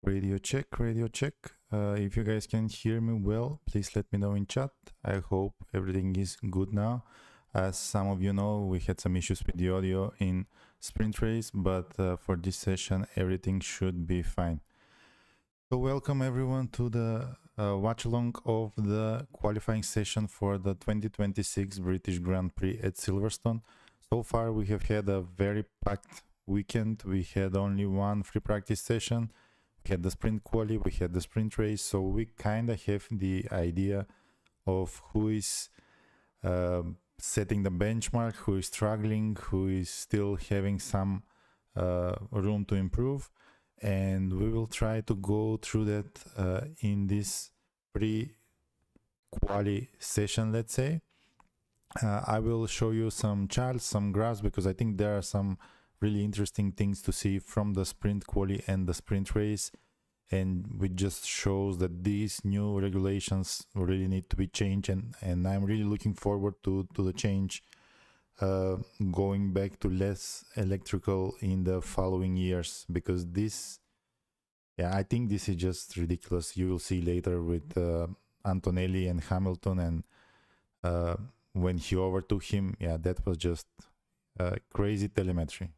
Radio check, radio check. If you guys can hear me well, please let me know in chat. I hope everything is good now. As some of you know, we had some issues with the audio in sprint race, but for this session, everything should be fine. So welcome everyone to the watch along of the qualifying session for the 2026 British Grand Prix at Silverstone. So far, we have had a very packed weekend. We had only one free practice session. We had the sprint quali, we had the sprint race, so we kind of have the idea of who is setting the benchmark, who is struggling, who is still having some room to improve, and we will try to go through that in this pre-quali session, let's say. I will show you some charts, some graphs, because I think there are some really interesting things to see from the sprint quali and the sprint race, and it just shows that these new regulations really need to be changed, and I'm really looking forward to the change, going back to less electrical in the following years, because this, yeah, I think this is just ridiculous. You will see later with Antonelli and Hamilton, and when he overtook him, yeah, that was just crazy telemetry.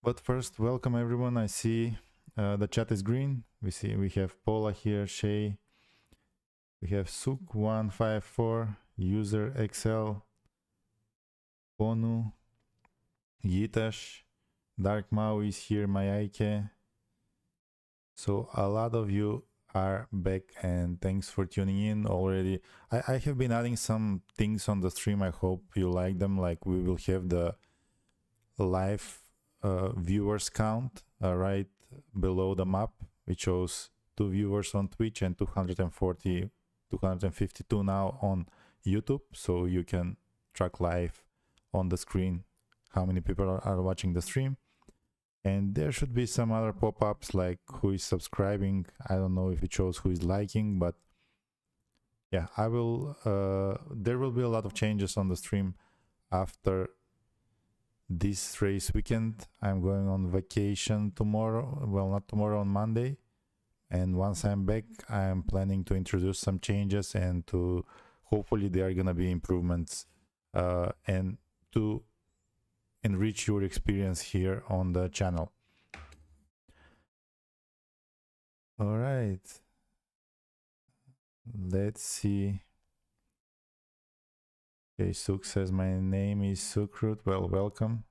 But first, welcome everyone. I see the chat is green. We have Paula here, Shay. We have Suk154, user XL, Bonu, Yitash, Dark Mao is here, Mayaike. So a lot of you are back, and thanks for tuning in already. I have been adding some things on the stream. I hope you like them. Like, we will have the live viewers count right below the map, which shows 2 viewers on Twitch and 252 now on YouTube, so you can track live on the screen how many people are watching the stream. And there should be some other pop-ups like who is subscribing. I don't know if it shows who is liking, but yeah, I will there will be a lot of changes on the stream after this race weekend. I'm going on vacation tomorrow, well, not tomorrow, on Monday, and once I'm back, I'm planning to introduce some changes, and to hopefully there are gonna be improvements and to enrich your experience here on the channel. All right, let's see. Okay, Suk says my name is Sukrut. Well, welcome.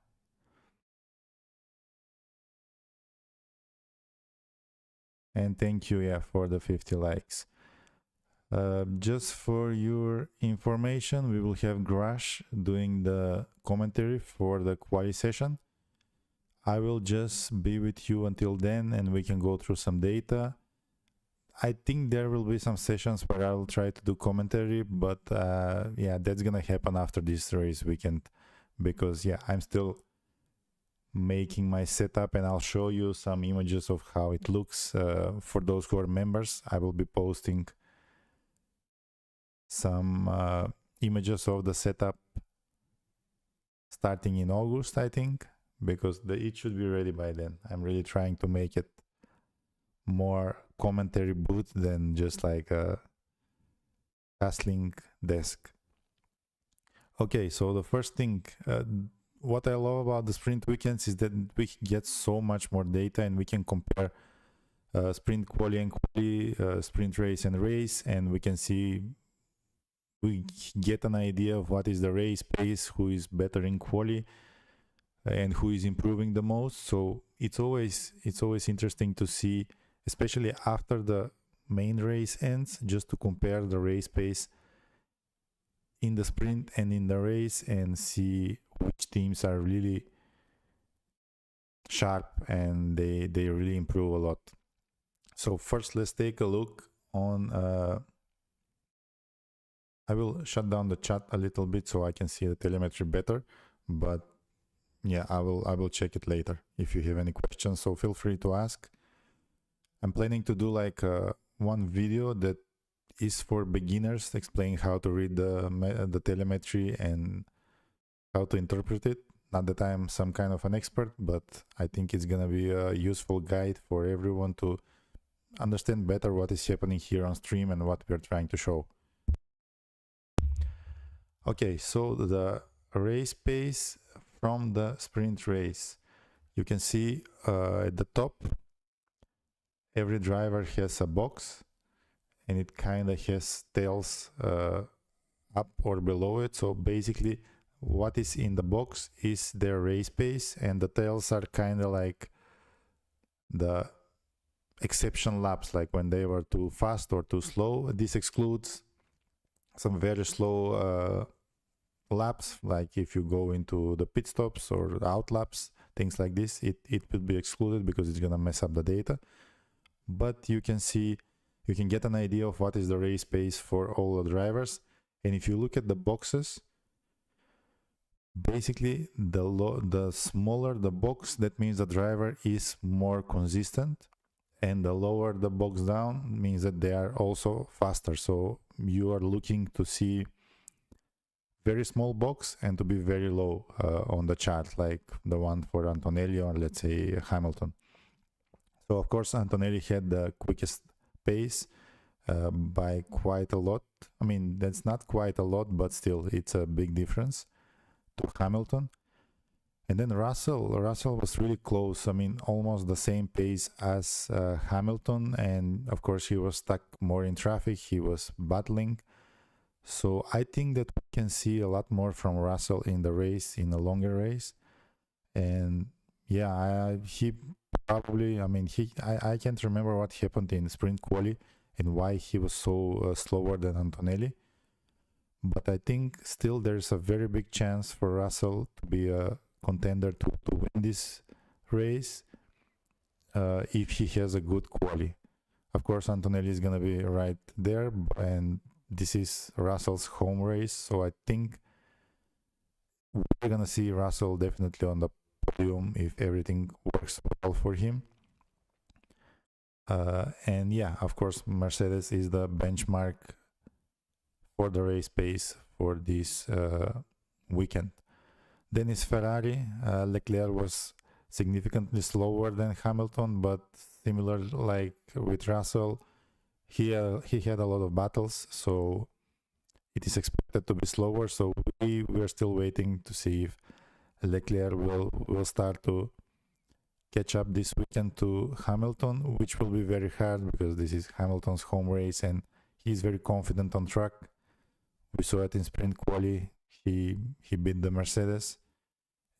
And thank you, yeah, for the 50 likes. Just for your information, we will have Grash doing the commentary for the quali session. I will just be with you until then, and we can go through some data. I think there will be some sessions where I will try to do commentary, but yeah, that's gonna happen after this race weekend, because yeah, I'm still making my setup, and I'll show you some images of how it looks. For those who are members, I will be posting some images of the setup starting in August, I think, because it should be ready by then. I'm really trying to make it more commentary booth than just like a castling desk. Okay, so the first thing, what I love about the sprint weekends is that we get so much more data, and we can compare sprint quali and quali, sprint race and race, and we can see, we get an idea of what is the race pace, who is better in quali, and who is improving the most. So it's always interesting to see, especially after the main race ends, just to compare the race pace in the sprint and in the race, and see which teams are really sharp and they really improve a lot. So first, let's take a look on I will shut down the chat a little bit so I can see the telemetry better, but yeah, I will check it later if you have any questions, so feel free to ask. I'm planning to do like one video that is for beginners, explaining how to read the telemetry and how to interpret it. Not that I'm some kind of an expert, but I think it's gonna be a useful guide for everyone to understand better what is happening here on stream and what we're trying to show. Okay, so the race pace from the sprint race. You can see at the top, every driver has a box, and it kind of has tails up or below it. So basically, what is in the box is their race pace, and the tails are kind of like the exception laps, like when they were too fast or too slow. This excludes some very slow laps, like if you go into the pit stops or out laps, things like this, it would be excluded because it's gonna mess up the data. But you can see, you can get an idea of what is the race pace for all the drivers. And if you look at the boxes, basically the smaller the box, that means the driver is more consistent, and the lower the box down means that they are also faster. So you are looking to see very small box and to be very low on the chart, like the one for Antonelli or let's say Hamilton. So of course Antonelli had the quickest pace by quite a lot. I mean, that's not quite a lot, but still it's a big difference to Hamilton. And then Russell was really close. I mean, almost the same pace as Hamilton, and of course he was stuck more in traffic, he was battling. So I think that we can see a lot more from Russell in the race, in a longer race. And yeah, he probably, I mean, I can't remember what happened in sprint quali and why he was so slower than Antonelli. But I think still there's a very big chance for Russell to be a contender to win this race if he has a good quali. Of course, Antonelli is going to be right there, and this is Russell's home race, so I think we're going to see Russell definitely on the podium if everything works well for him. And yeah, of course, Mercedes is the benchmark for the race pace for this weekend. Then is Ferrari. Leclerc was significantly slower than Hamilton, but similar like with Russell, he had a lot of battles, so it is expected to be slower. So we're still waiting to see if Leclerc will start to catch up this weekend to Hamilton, which will be very hard because this is Hamilton's home race and he's very confident on track. We saw it in sprint quali. He beat the Mercedes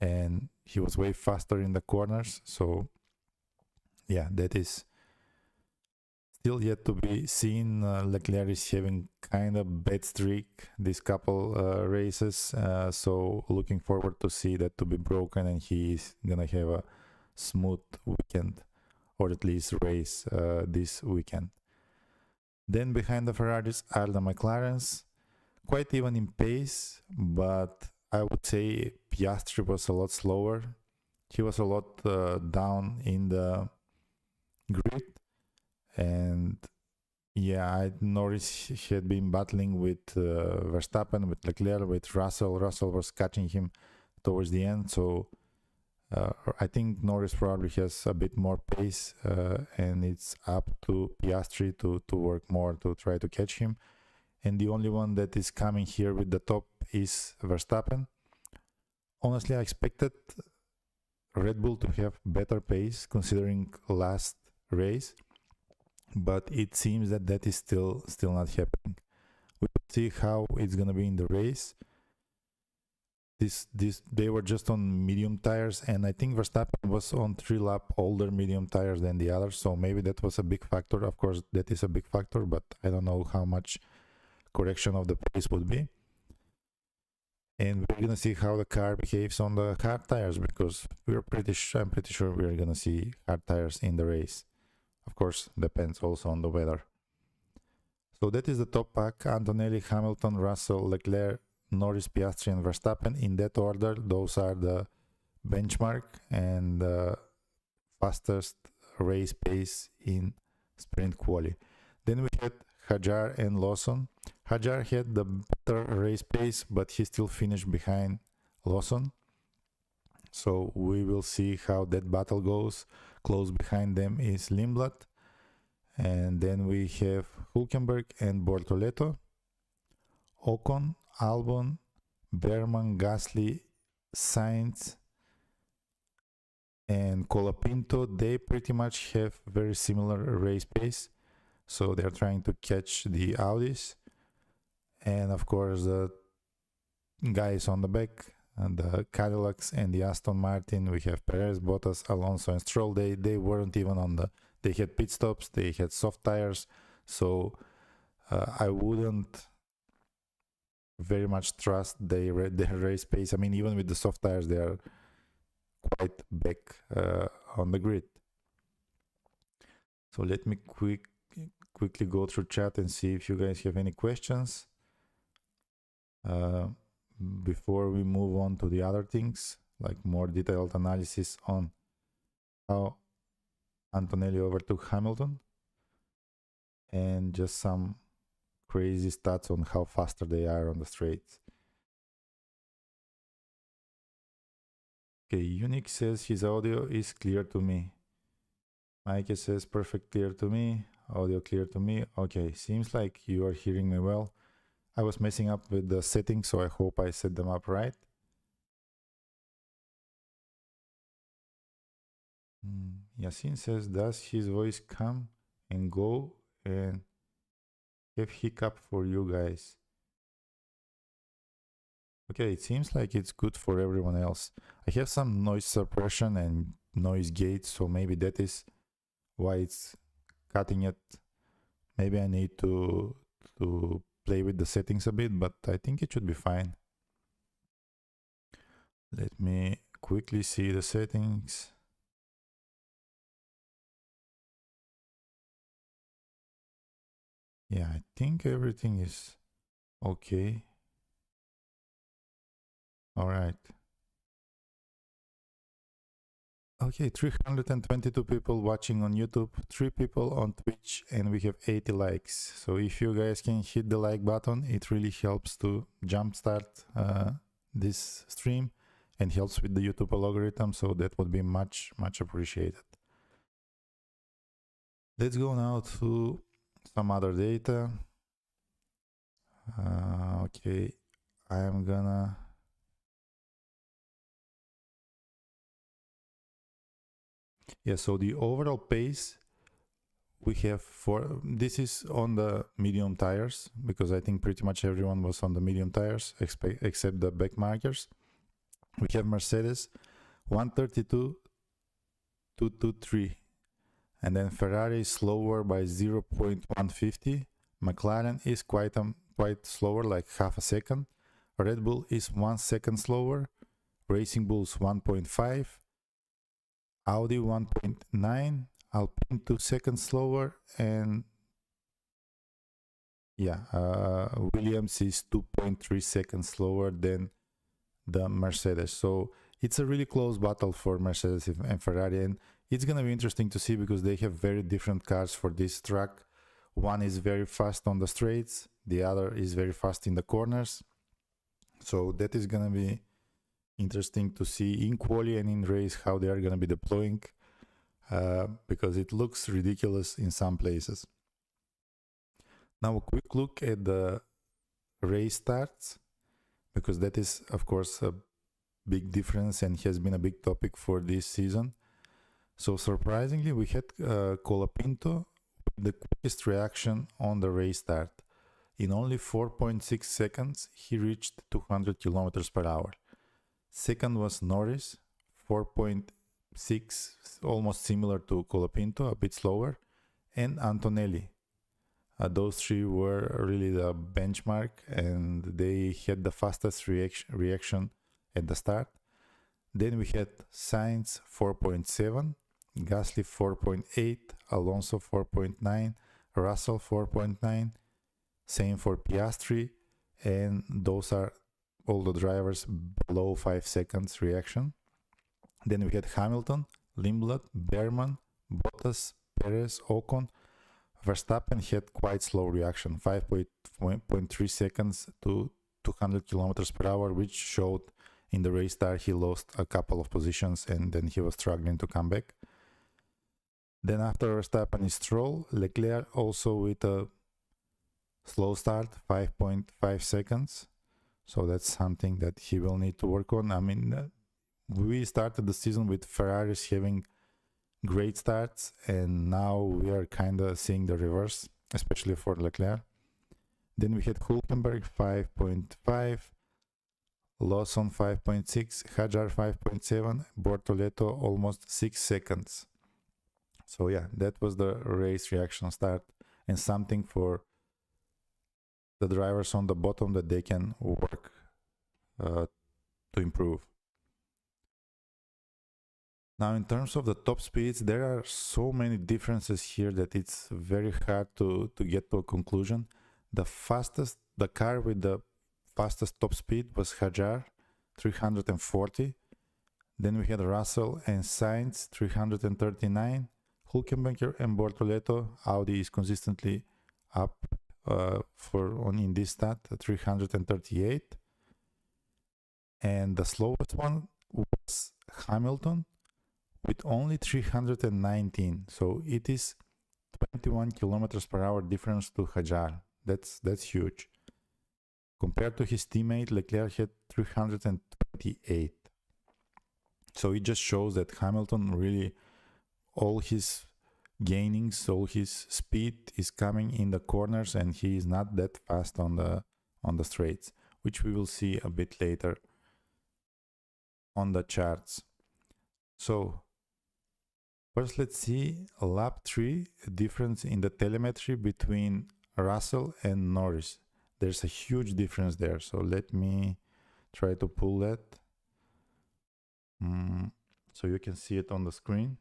and he was way faster in the corners. So yeah, that is still yet to be seen. Leclerc is having kind of bad streak this couple races, so looking forward to see that to be broken and he is gonna have a smooth weekend, or at least race this weekend. Then behind the Ferraris are the McLarens, quite even in pace, but I would say Piastri was a lot slower. He was a lot down in the grid. And yeah, Norris had been battling with Verstappen, with Leclerc, with Russell. Russell was catching him towards the end. So I think Norris probably has a bit more pace and it's up to Piastri to work more to try to catch him. And the only one that is coming here with the top is Verstappen. Honestly, I expected Red Bull to have better pace considering last race, but it seems that is still not happening. We'll see how it's gonna be in the race. They were just on medium tires, and I think Verstappen was on 3-lap older medium tires than the others, so maybe that was a big factor. Of course, that is a big factor, but I don't know how much correction of the pace would be. And we're gonna see how the car behaves on the hard tires, because I'm pretty sure we're gonna see hard tires in the race. Of course, depends also on the weather. So that is the top pack: Antonelli, Hamilton, Russell, Leclerc, Norris, Piastri, and Verstappen. In that order, those are the benchmark and fastest race pace in sprint quali. Then we had Hajar and Lawson. Hajar had the better race pace, but he still finished behind Lawson. So we will see how that battle goes. Close behind them is Lindblad. And then we have Hülkenberg and Bortoleto, Ocon, Albon, Berman, Gasly, Sainz, and Colapinto. They pretty much have very similar race pace, so they're trying to catch the Audis. And of course, the guys on the back, and the Cadillacs and the Aston Martin, we have Perez, Bottas, Alonso, and Stroll. They weren't even on the. They had pit stops. They had soft tires, so I wouldn't very much trust their race pace. I mean, even with the soft tires, they are quite back on the grid. So let me quickly go through chat and see if you guys have any questions before we move on to the other things, like more detailed analysis on how Antonelli overtook Hamilton, and just some crazy stats on how faster they are on the straights. Okay, Unique says his audio is clear to me. Mike says perfect clear to me, audio clear to me. Okay, seems like you are hearing me well. I was messing up with the settings, so I hope I set them up right. Yasin says, does his voice come and go and have hiccup for you guys? Okay, it seems like it's good for everyone else. I have some noise suppression and noise gate, so maybe that is why it's cutting it. Maybe I need to play with the settings a bit, but I think it should be fine. Let me quickly see the settings. Yeah, I think everything is okay. All right. Okay, 322 people watching on YouTube, 3 people on Twitch, and we have 80 likes. So if you guys can hit the like button, it really helps to jumpstart this stream and helps with the YouTube algorithm, so that would be much appreciated. Let's go now to some other data. Okay, I am gonna... Yeah, so the overall pace we have for... This is on the medium tires, because I think pretty much everyone was on the medium tires, except the back markers. We have Mercedes 132.223, and then Ferrari is slower by 0.150. McLaren is quite slower, like half a second. Red Bull is 1 second slower. Racing Bulls 1.5. Audi 1.9. Alpine 2 seconds slower, and yeah, Williams is 2.3 seconds slower than the Mercedes. So it's a really close battle for Mercedes and Ferrari, and it's gonna be interesting to see because they have very different cars for this track. One is very fast on the straights, the other is very fast in the corners. So that is gonna be interesting to see in quali and in race how they are gonna be deploying, because it looks ridiculous in some places. Now a quick look at the race starts, because that is of course a big difference and has been a big topic for this season. So surprisingly, we had Colapinto with the quickest reaction on the race start. In only 4.6 seconds, he reached 200 kilometers per hour. Second was Norris, 4.6, almost similar to Colapinto, a bit slower, and Antonelli. Those 3 were really the benchmark, and they had the fastest reaction at the start. Then we had Sainz 4.7, Gasly 4.8, Alonso 4.9, Russell 4.9, same for Piastri, and those are all the drivers below 5 seconds reaction. Then we had Hamilton, Lindblad, Berman, Bottas, Perez, Ocon. Verstappen had quite slow reaction, 5.3 seconds to 200 kilometers per hour, which showed in the race start he lost a couple of positions and then he was struggling to come back. Then after Verstappen is Stroll, Leclerc also with a slow start, 5.5 seconds. So that's something that he will need to work on. I mean, we started the season with Ferraris having great starts, and now we are kind of seeing the reverse, especially for Leclerc. Then we had Hülkenberg 5.5, Lawson 5.6, Hadjar 5.7, Bortoleto almost 6 seconds. So yeah, that was the race reaction start, and something for the drivers on the bottom that they can work to improve. Now, in terms of the top speeds, there are so many differences here that it's very hard to get to a conclusion. The car with the fastest top speed was Hadjar, 340. Then we had Russell and Sainz, 339. Hülkenberg and Bortoleto, Audi is consistently up in this stat, 338. And the slowest one was Hamilton with only 319. So it is 21 kilometers per hour difference to Hadjar. That's huge. Compared to his teammate, Leclerc had 328. So it just shows that Hamilton really, all his gainings, all his speed is coming in the corners, and he is not that fast on the straights, which we will see a bit later on the charts. So first, let's see lap 3, a difference in the telemetry between Russell and Norris. There's a huge difference there. So let me try to pull that so you can see it on the screen.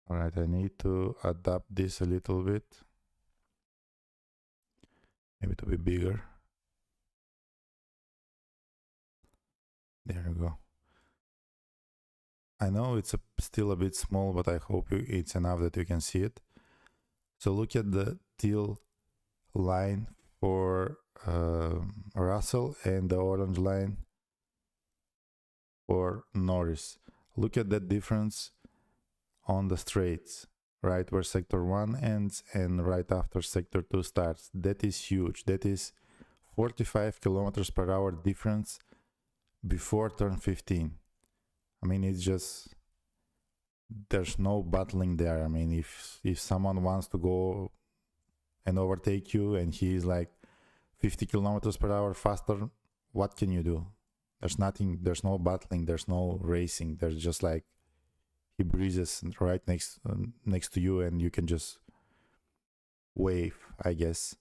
All right, I need to adapt this a little bit, maybe to be bigger. There you go. I know it's still a bit small, but I hope it's enough that you can see it. So look at the teal line for Russell and the orange line for Norris. Look at that difference on the straights, right where sector 1 ends and right after sector 2 starts. That is huge. That is 45 kilometers per hour difference before turn 15. I mean, it's just, there's no battling there. I mean, if someone wants to go and overtake you and he is like 50 kilometers per hour faster, what can you do? There's nothing, there's no battling, there's no racing. There's just like, he breezes right next to you and you can just wave, I guess.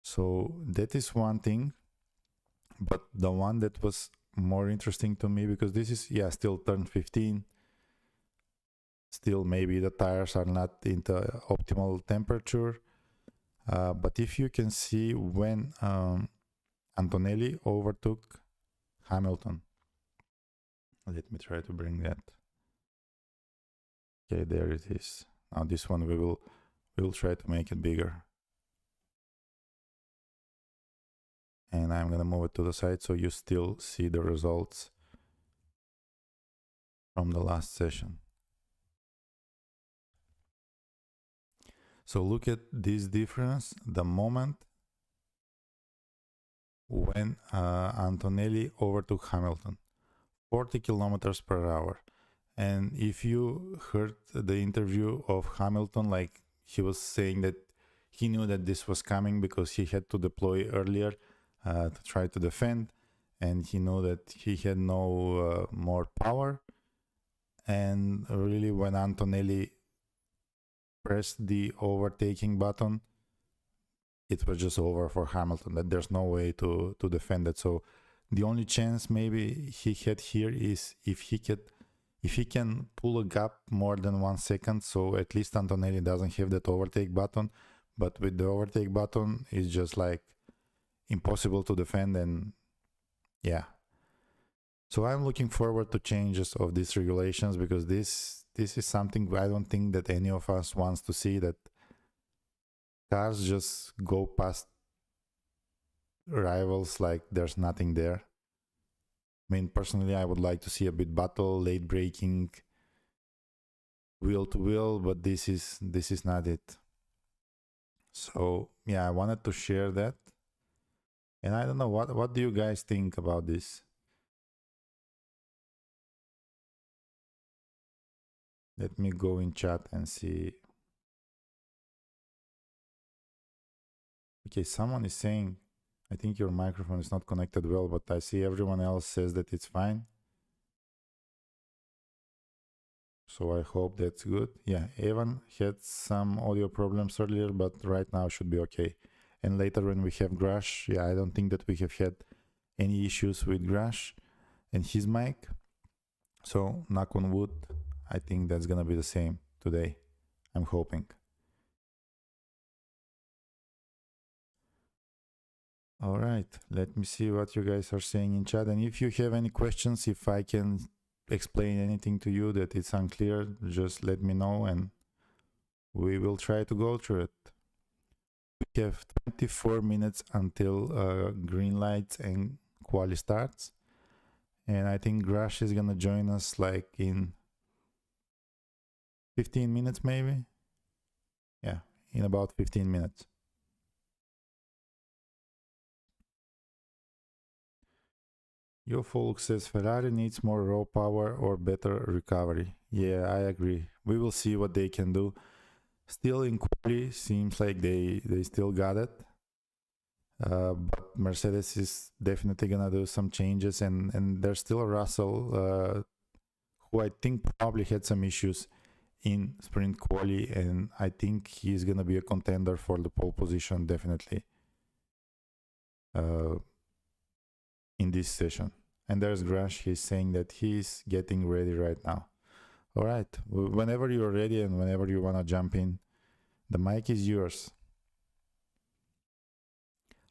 So that is one thing. But the one that was more interesting to me, because this is, yeah, still turn 15, still maybe the tires are not in the optimal temperature, but if you can see when Antonelli overtook Hamilton, let me try to bring that. Okay, there it is. Now this one we will try to make it bigger. And I'm gonna move it to the side so you still see the results from the last session. So look at this difference, the moment when Antonelli overtook Hamilton, 40 kilometers per hour. And if you heard the interview of Hamilton, like he was saying that he knew that this was coming because he had to deploy earlier to try to defend, and he knew that he had no more power. And really, when Antonelli pressed the overtaking button, it was just over for Hamilton, that there's no way to defend it. So the only chance maybe he had here is if he can pull a gap more than 1 second, so at least Antonelli doesn't have that overtake button. But with the overtake button, it's just like impossible to defend. And yeah, so I'm looking forward to changes of these regulations, because this is something I don't think that any of us wants to see, that cars just go past rivals like there's nothing there. I mean, personally, I would like to see a bit battle, late braking, wheel to wheel, but this is not it. So yeah, I wanted to share that. And I don't know, what do you guys think about this? Let me go in chat and see. Okay, someone is saying, I think your microphone is not connected well, but I see everyone else says that it's fine. So I hope that's good. Yeah, Evan had some audio problems earlier, but right now should be okay. And later when we have Grash, yeah, I don't think that we have had any issues with Grash and his mic. So knock on wood, I think that's gonna be the same today. I'm hoping. All right, let me see what you guys are saying in chat. And if you have any questions, if I can explain anything to you that it's unclear, just let me know and we will try to go through it. We have 24 minutes until green lights and quali starts. And I think Grash is gonna join us like in 15 minutes maybe. Yeah, in about 15 minutes. Yo folks says Ferrari needs more raw power or better recovery. Yeah, I agree. We will see what they can do. Still in quali, seems like they still got it. But Mercedes is definitely gonna do some changes, and there's still a Russell who I think probably had some issues in sprint quali, and I think he's gonna be a contender for the pole position definitely in this session. And there's Grash, he's saying that he's getting ready right now. All right, whenever you're ready and whenever you wanna jump in, the mic is yours.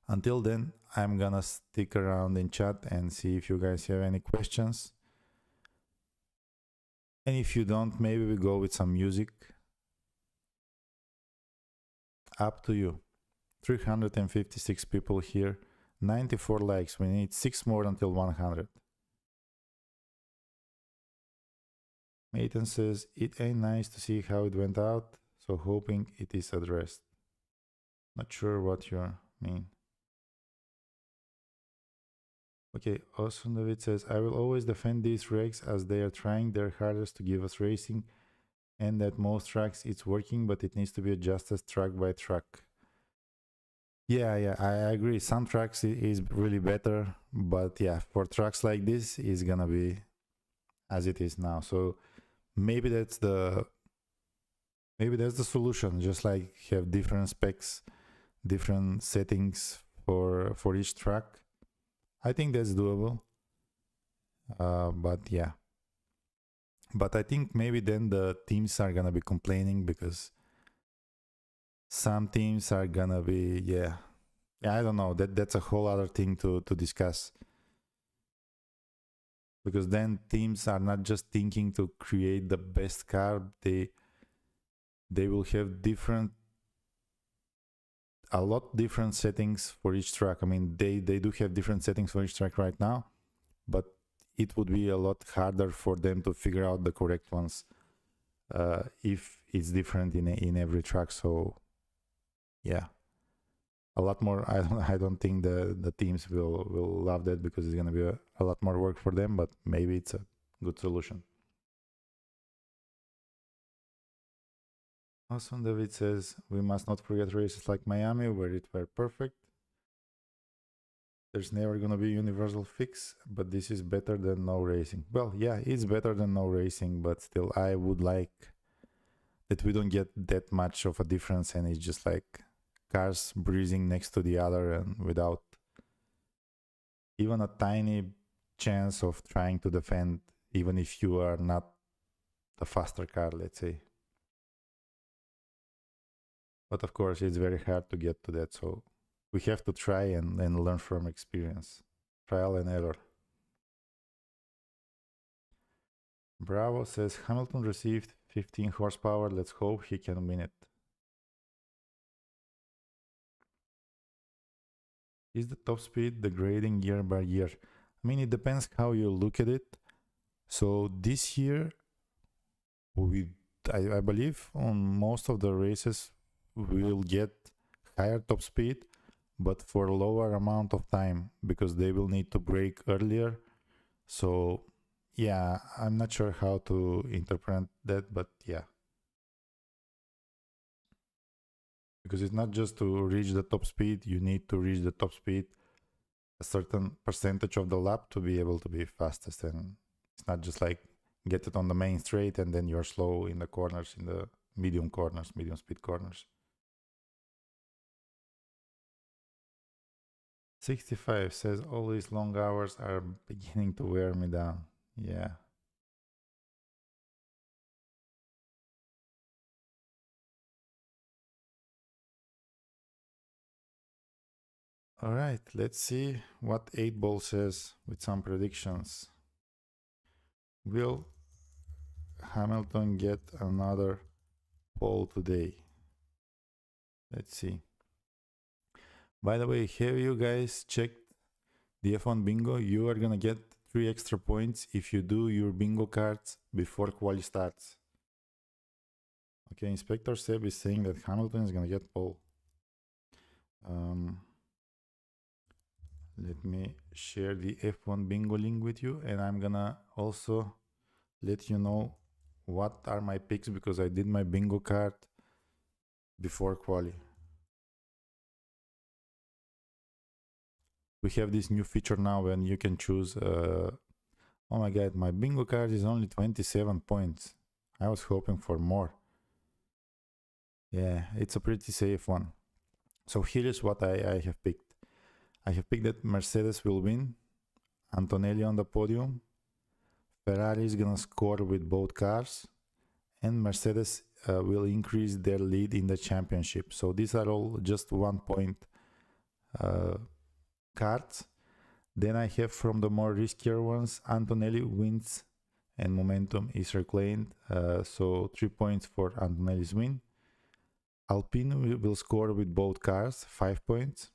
Until then, I'm gonna stick around in chat and see if you guys have any questions. And if you don't, maybe we go with some music. Up to you. 356 people here, 94 likes. We need 6 more until 100. Maiden says, it ain't nice to see how it went out, so hoping it is addressed. Not sure what you mean. Okay, Awesome David says, I will always defend these regs as they are trying their hardest to give us racing, and at most tracks it's working, but it needs to be adjusted track by track. Yeah, I agree. Some tracks is really better, but yeah, for tracks like this, it's gonna be as it is now. So maybe that's the solution. Just like have different specs, different settings for each track. I think that's doable. But yeah, but I think maybe then the teams are gonna be complaining because some teams are gonna be yeah, I don't know, that's a whole other thing to discuss, because then teams are not just thinking to create the best car, they will have a lot different settings for each track. I mean, they do have different settings for each track right now, but it would be a lot harder for them to figure out the correct ones if it's different in every track. So yeah, a lot more. I don't think the teams will love that, because it's gonna be a lot more work for them, but maybe it's a good solution. Awesome David says, we must not forget races like Miami where it were perfect. There's never gonna be a universal fix, but this is better than no racing. Well, yeah, it's better than no racing, but still I would like that we don't get that much of a difference and it's just like cars breezing next to the other and without even a tiny chance of trying to defend, even if you are not the faster car, let's say. But of course, it's very hard to get to that, so we have to try and learn from experience. Trial and error. Bravo says, Hamilton received 15 horsepower. Let's hope he can win it. Is the top speed degrading year by year? I mean, it depends how you look at it. So this year, I believe on most of the races, we'll get higher top speed, but for a lower amount of time because they will need to brake earlier. So yeah, I'm not sure how to interpret that, but yeah. Because it's not just to reach the top speed, you need to reach the top speed a certain percentage of the lap to be able to be fastest. And it's not just like get it on the main straight and then you're slow in the corners, in the medium corners, medium speed corners. 65 says all these long hours are beginning to wear me down. Yeah. All right, let's see what 8 Ball says with some predictions. Will Hamilton get another pole today? Let's see. By the way, have you guys checked the F1 bingo? You are gonna get 3 extra points if you do your bingo cards before quali starts. Okay, Inspector Seb is saying that Hamilton is gonna get pole. Let me share the F1 bingo link with you, and I'm gonna also let you know what are my picks because I did my bingo card before quali. We have this new feature now when you can choose oh my god, my bingo card is only 27 points. I was hoping for more. Yeah, it's a pretty safe one. So here is what I have picked. I have picked that Mercedes will win, Antonelli on the podium, Ferrari is gonna score with both cars, and Mercedes will increase their lead in the championship. So these are all just 1 point cards. Then I have from the more riskier ones, Antonelli wins and momentum is reclaimed. So 3 points for Antonelli's win. Alpine will score with both cars, 5 points.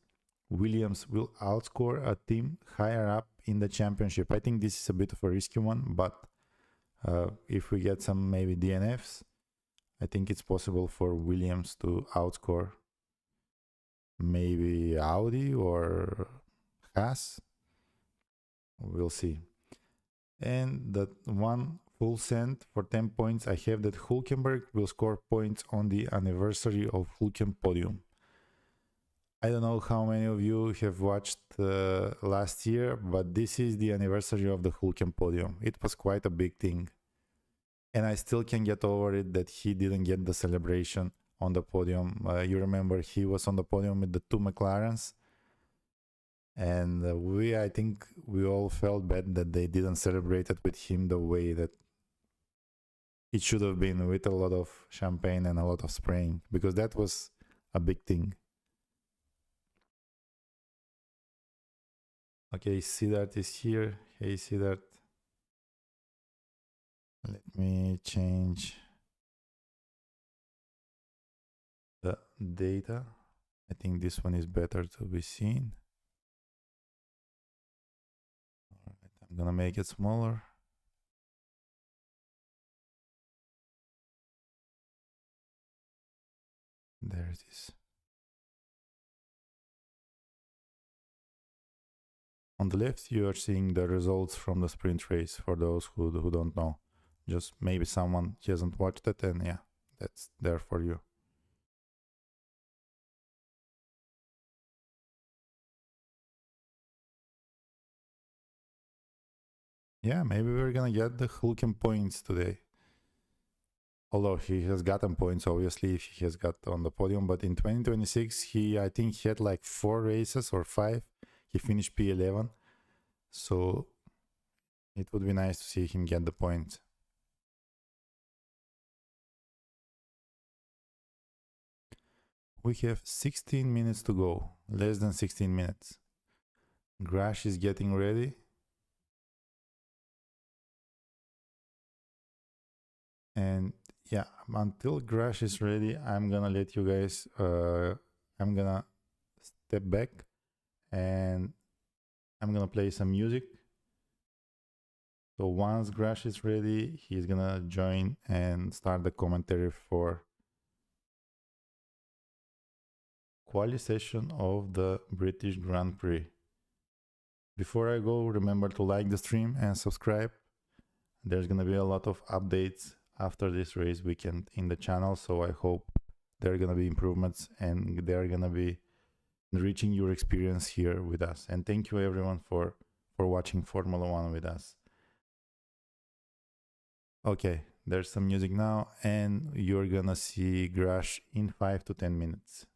Williams will outscore a team higher up in the championship. I think this is a bit of a risky one, but if we get some maybe DNFs, I think it's possible for Williams to outscore maybe Audi or Haas. We'll see. And that one full cent for 10 points, I have that Hülkenberg will score points on the anniversary of Hülken podium. I don't know how many of you have watched last year, but this is the anniversary of the Hülken podium. It was quite a big thing. And I still can get over it that he didn't get the celebration on the podium. You remember he was on the podium with the 2 McLarens. And I think we all felt bad that they didn't celebrate it with him the way that it should have been, with a lot of champagne and a lot of spraying, because that was a big thing. Okay, Siddharth is here. Hey, Siddharth. Let me change the data. I think this one is better to be seen. All right, I'm gonna make it smaller. There it is. On the left, you are seeing the results from the sprint race for those who don't know. Just maybe someone hasn't watched it, and yeah, that's there for you. Yeah, maybe we're gonna get the Hülken points today. Although he has gotten points, obviously, if he has got on the podium. But in 2026, I think he had like 4 races or 5. He finished P11. So it would be nice to see him get the points. We have 16 minutes to go. Less than 16 minutes. Grash is getting ready. And yeah, until Grash is ready, I'm gonna let you guys, I'm gonna step back and I'm gonna play some music. So once Grash is ready, he's gonna join and start the commentary for quali session of the British Grand Prix. Before I go, remember to like the stream and subscribe. There's gonna be a lot of updates after this race weekend in the channel, so I hope there are gonna be improvements and they're gonna be enriching your experience here with us. And thank you everyone for watching Formula One with us. Okay, there's some music now, and you're gonna see Grash in 5 to 10 minutes.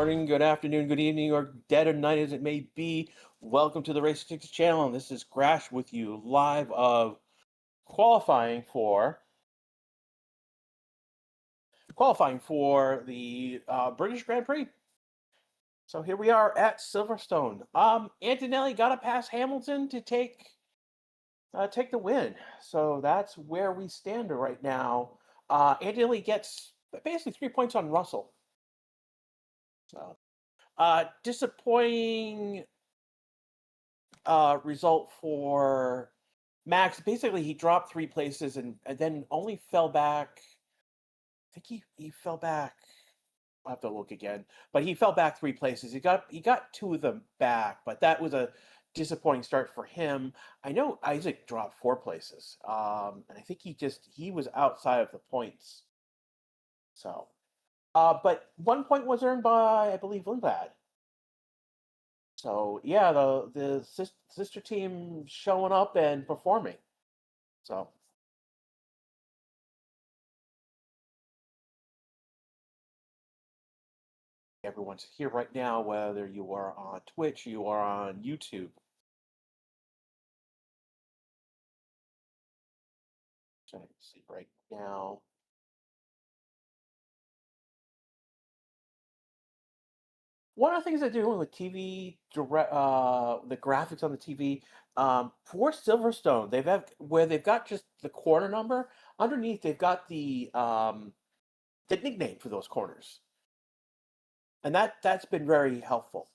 morning, good afternoon, good evening, or dead of night as it may be. Welcome to the Racing Tickets channel. This is Crash with you live of qualifying for the British Grand Prix. So here we are at Silverstone. Antonelli got to pass Hamilton to take the win. So that's where we stand right now. Antonelli gets basically 3 points on Russell. So disappointing result for Max. Basically, he dropped 3 places and then only fell back. I think he fell back. I'll have to look again, but he fell back 3 places. He got 2 of them back, but that was a disappointing start for him. I know Isaac dropped 4 places, and I think he was outside of the points. So, but 1 point was earned by, I believe, Lindblad. So yeah, the sister team showing up and performing. So everyone's here right now, whether you are on Twitch, you are on YouTube. Trying to see right now. One of the things they're doing with TV direct, the graphics on the TV, for Silverstone, they've got just the corner number underneath. They've got the nickname for those corners, and that's been very helpful.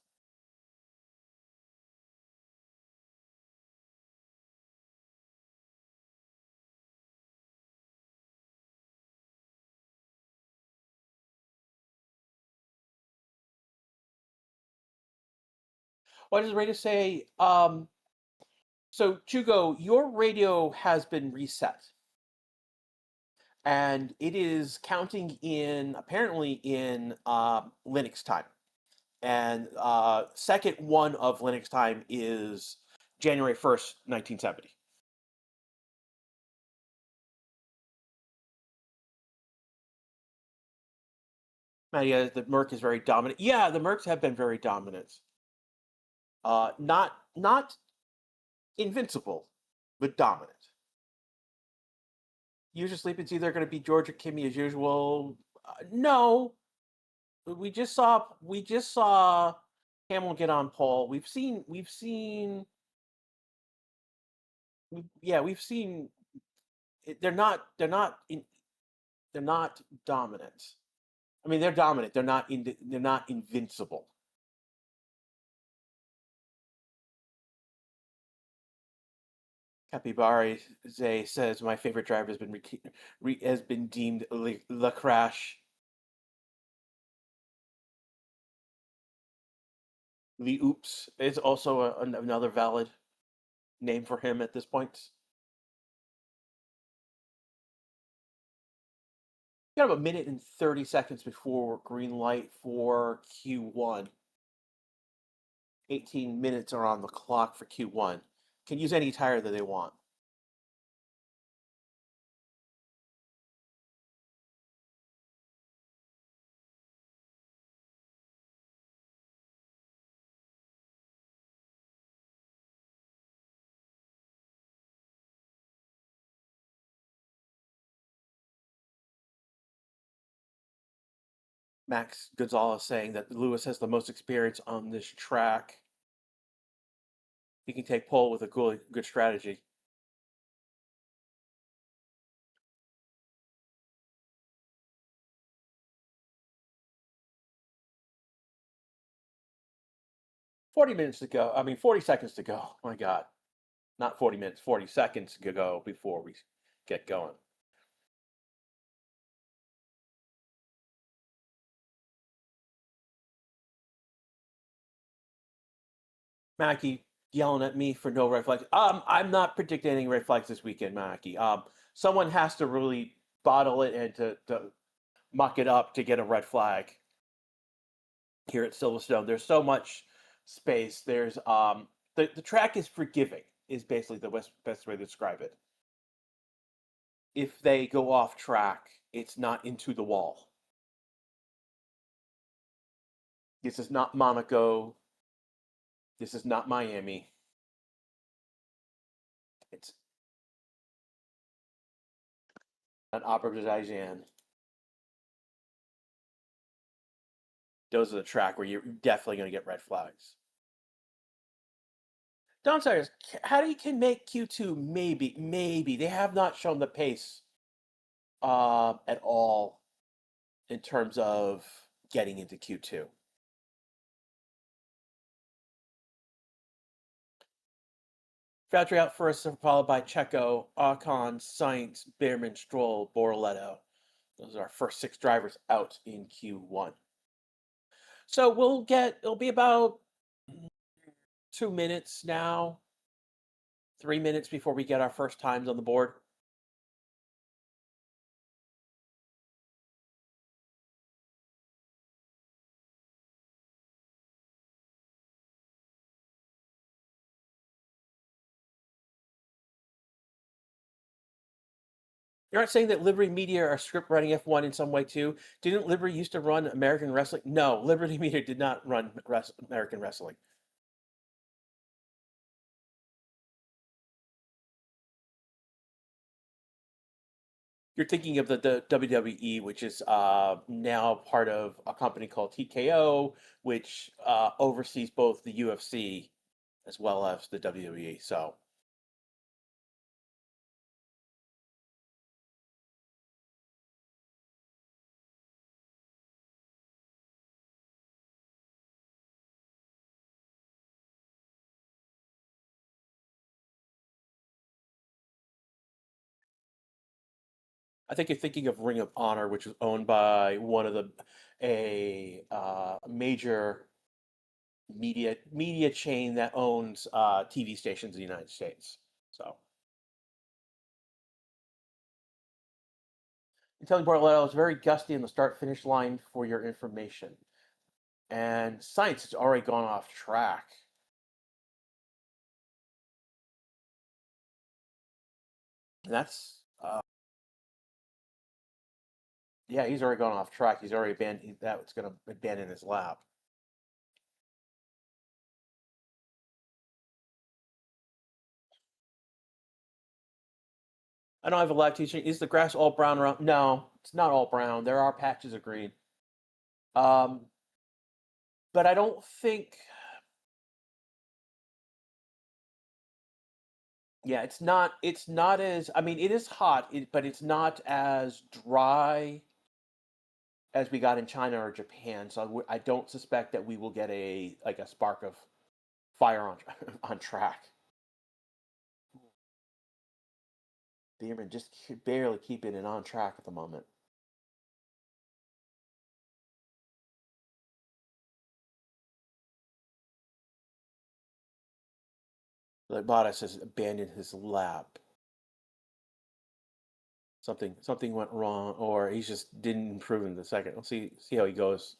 What does the radio say? So, Chugo, your radio has been reset, and it is counting in apparently in Linux time. And second one of Linux time is January 1st, 1970. Yeah, the Merc is very dominant. Yeah, the Mercs have been very dominant. Not invincible, but dominant. Usually sleep, it's either going to be George or Kimmy as usual. No, we just saw Hamill get on pole. We've seen they're not dominant. I mean, they're dominant. They're not invincible. Capybara Zay says my favorite driver has been deemed Le Crash. The Oops is also another valid name for him at this point. Got about a minute and 30 seconds before green light for Q1. 18 minutes are on the clock for Q1. Can use any tire that they want. Max Gonzalez saying that Lewis has the most experience on this track. He can take pole with a good strategy. $40 minutes to go. I mean, 40 seconds to go. Oh my God. Not 40 minutes, 40 seconds to go before we get going. Mackie yelling at me for no red flags. I'm not predicting any red flags this weekend, Mackie. Someone has to really bottle it and to muck it up to get a red flag here at Silverstone. There's so much space. There's the track is forgiving is basically the best way to describe it. If they go off track, it's not into the wall. This is not Monaco. This is not Miami. It's an Azerbaijan. Those are the track where you're definitely going to get red flags. Downsiders, how do you can make Q2? Maybe they have not shown the pace at all in terms of getting into Q2. Valtteri out first, followed by Checo, Ocon, Sainz, Behrman, Stroll, Borletto. Those are our first 6 drivers out in Q1. So it'll be about 2 minutes now, 3 minutes before we get our first times on the board. You're not saying that Liberty Media are script running F1 in some way too? Didn't Liberty used to run American wrestling? No, Liberty Media did not run American wrestling. You're thinking of the WWE, which is now part of a company called TKO, which oversees both the UFC as well as the WWE. So I think you're thinking of Ring of Honor, which was owned by one of a major media chain that owns TV stations in the United States. So, I'm telling Bartolotto, it's very gusty in the start-finish line for your information. And Science has already gone off track. And that's, yeah, he's already gone off track. He's already that's going to abandon his lap. I don't have a live teaching. Is the grass all brown around? No, it's not all brown. There are patches of green. But I don't think. Yeah, it's not. It's not as. I mean, it is hot, but it's not as dry as we got in China or Japan. So I don't suspect that we will get a spark of fire on on track. Bierman just barely keeping it on track at the moment. Like Bottas has abandoned his lap. Something went wrong, or he just didn't improve in the second. Let's see how he goes.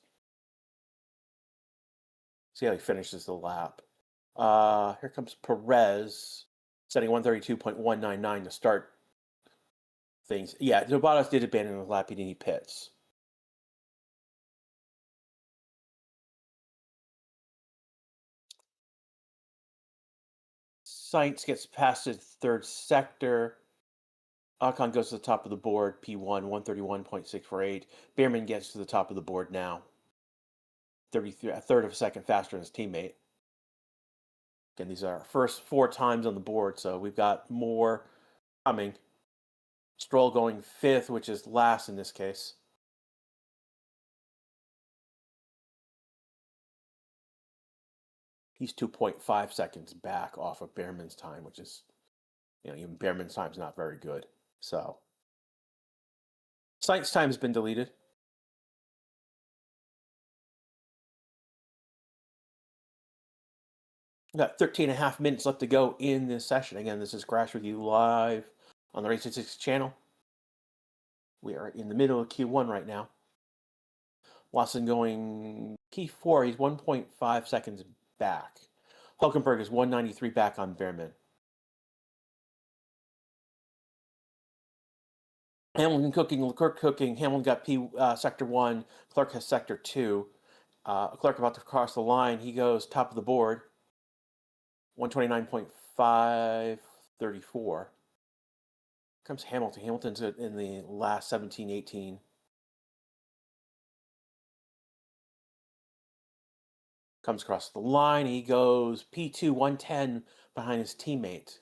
See how he finishes the lap. Here comes Perez, setting 132.199 to start things. Yeah, Bottas did abandon the lap. He didn't pits. Sainz gets past his third sector. Ocon goes to the top of the board, P1, 131.648. Behrman gets to the top of the board now. 33, a third of a second faster than his teammate. Again, these are our first 4 times on the board, so we've got more coming. Stroll going 5th, which is last in this case. He's 2.5 seconds back off of Behrman's time, which is, even Behrman's time's not very good. So, Sainz time has been deleted. We've got 13 and a half minutes left to go in this session. Again, this is Crash Review live on the Race 6 channel. We are in the middle of Q1 right now. Watson going P4, he's 1.5 seconds back. Hulkenberg is 193 back on Behrman. Hamilton cooking, Leclerc cooking. Hamilton got sector 1, Clark has sector 2. Leclerc about to cross the line. He goes top of the board. 129.534. Comes Hamilton. Hamilton's in the last 17, 18. Comes across the line. He goes P2, 110 behind his teammate.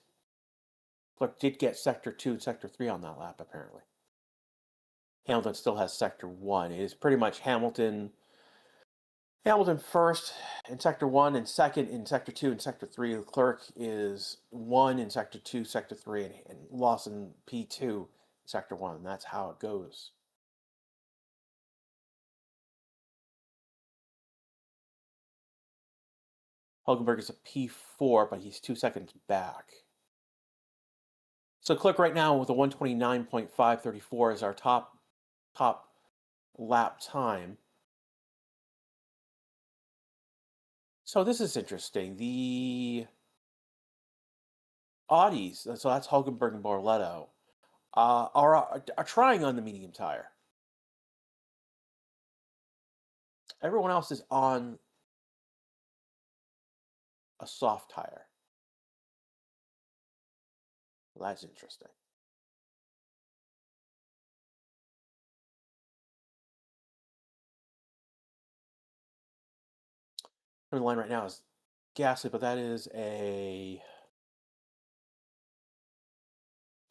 Leclerc did get Sector 2 and Sector 3 on that lap, apparently. Hamilton still has Sector 1. It is pretty much Hamilton first in Sector 1 and second in Sector 2 and Sector 3. Leclerc is 1 in Sector 2, Sector 3, and Lawson P2 in Sector 1. That's how it goes. Hulkenberg is a P4, but he's 2 seconds back. So Leclerc right now with a 129.534 is our top lap time. So this is interesting. The Audis, so that's Hulkenberg and Borletto, are trying on the medium tire. Everyone else is on a soft tire. Well, that's interesting. The line right now is Gasly, but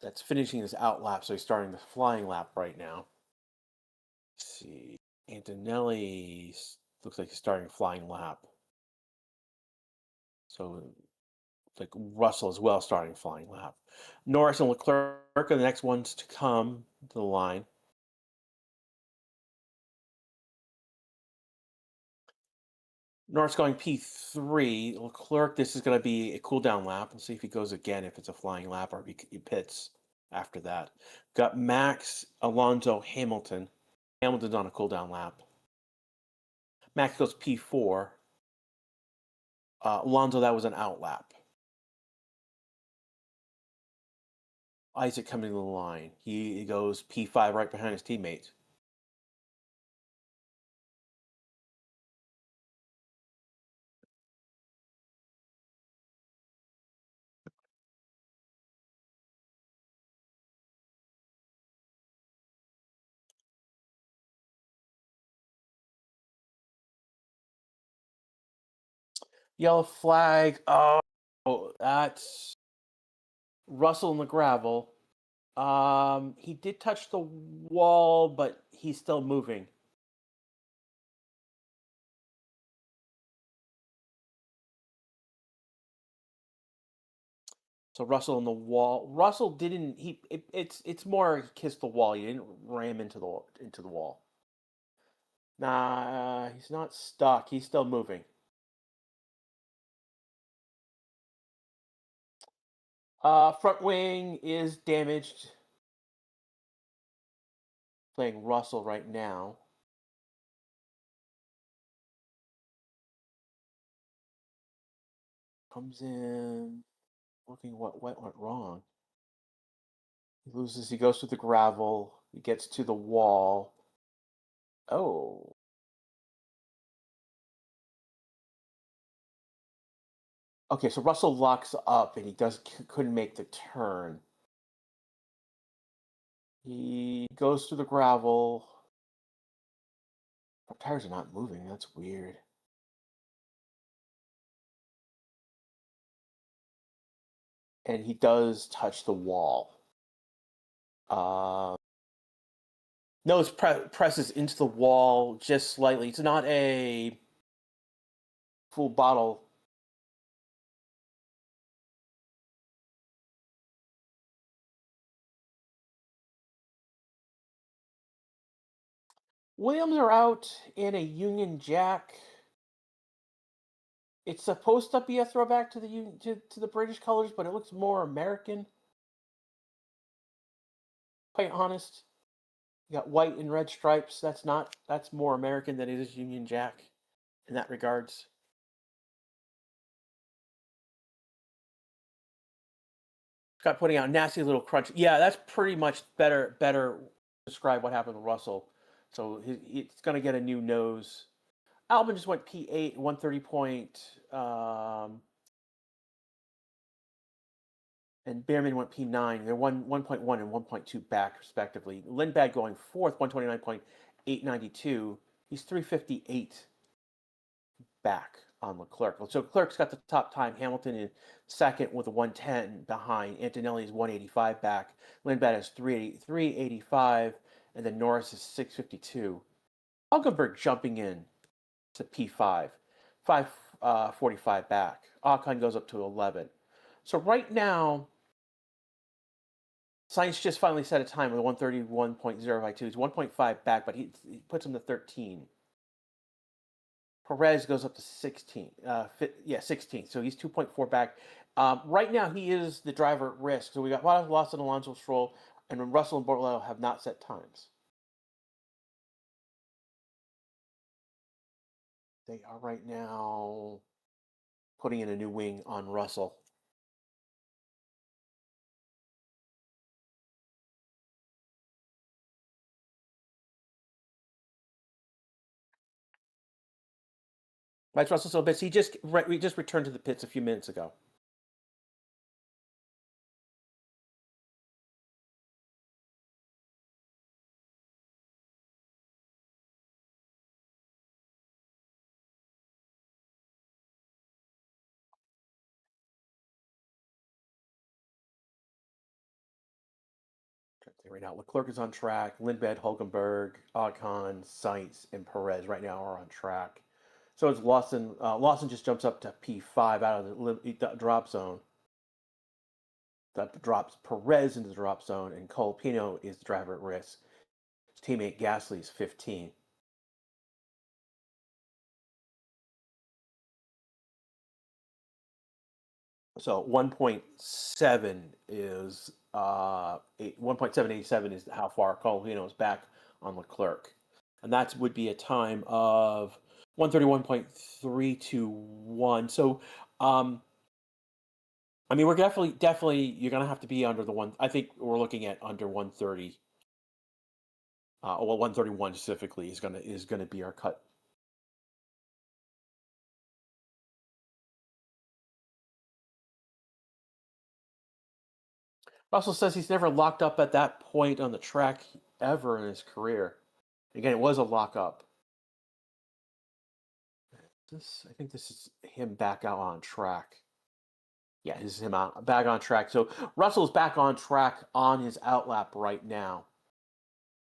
that's finishing his out lap, so he's starting the flying lap right now. Let's see. Antonelli looks like he's starting flying lap. So like Russell as well starting flying lap. Norris and Leclerc are the next ones to come to the line. Norris going P3. Leclerc, this is going to be a cool down lap. We'll see if he goes again, if it's a flying lap, or if he pits after that. Got Max, Alonso, Hamilton. Hamilton's on a cool down lap. Max goes P4. Alonso, that was an out lap. Isaac coming to the line. He goes P5 right behind his teammate. Yellow flag. Oh, that's Russell in the gravel. He did touch the wall, but he's still moving. So Russell on the wall. Russell didn't. It's more he kissed the wall. He didn't ram into the wall. Nah, he's not stuck. He's still moving. Front wing is damaged. Playing Russell right now. Comes in, looking what went wrong. He loses. He goes through the gravel. He gets to the wall. Oh. Okay, so Russell locks up and he couldn't make the turn. He goes through the gravel. Our tires are not moving. That's weird. And he does touch the wall. Nose presses into the wall just slightly. It's not a full bottle. Williams are out in a Union Jack. It's supposed to be a throwback to the British colors, but it looks more American. Quite honest. You got white and red stripes. That's more American than it is Union Jack in that regards. Scott putting out nasty little crunch. Yeah, that's pretty much better describe what happened to Russell. So it's going to get a new nose. Albon just went P8, 130 point. And Behrman went P9. They're 1.1 and 1.2 back, respectively. Lindblad going fourth, 129.892. He's 358 back on Leclerc. So Leclerc's got the top time. Hamilton in second with a 110 behind. Antonelli's 185 back. Lindblad has 385, and then Norris is 652. Hulkenberg jumping in to P5, 545 back. Ocon goes up to 11. So right now, Sainz just finally set a time with 131.052. He's 1.5 back, but he puts him to 13. Perez goes up to 16. 16. So he's 2.4 back. Right now, he is the driver at risk. So we got Lawson, Alonso, Stroll, and Russell and Bortoleto have not set times. They are right now putting in a new wing on Russell. Right, Russell, so bits. We just returned to the pits a few minutes ago. Right now, Leclerc is on track. Lindblad, Hulkenberg, Ocon, Sainz, and Perez right now are on track. So it's Lawson. Lawson just jumps up to P5 out of the drop zone. That drops Perez into the drop zone, and Colapino is the driver at risk. His teammate Gasly is 15. So 1.7 is 1.787 is how far Colapino is back on Leclerc, and that would be a time of 131.321. So, I mean, we're definitely you're gonna have to be under the one. I think we're looking at under 130. 131 specifically is gonna be our cut. Russell says he's never locked up at that point on the track ever in his career. Again, it was a lockup. I think this is him back out on track. Yeah, this is him back on track. So Russell's back on track on his outlap right now.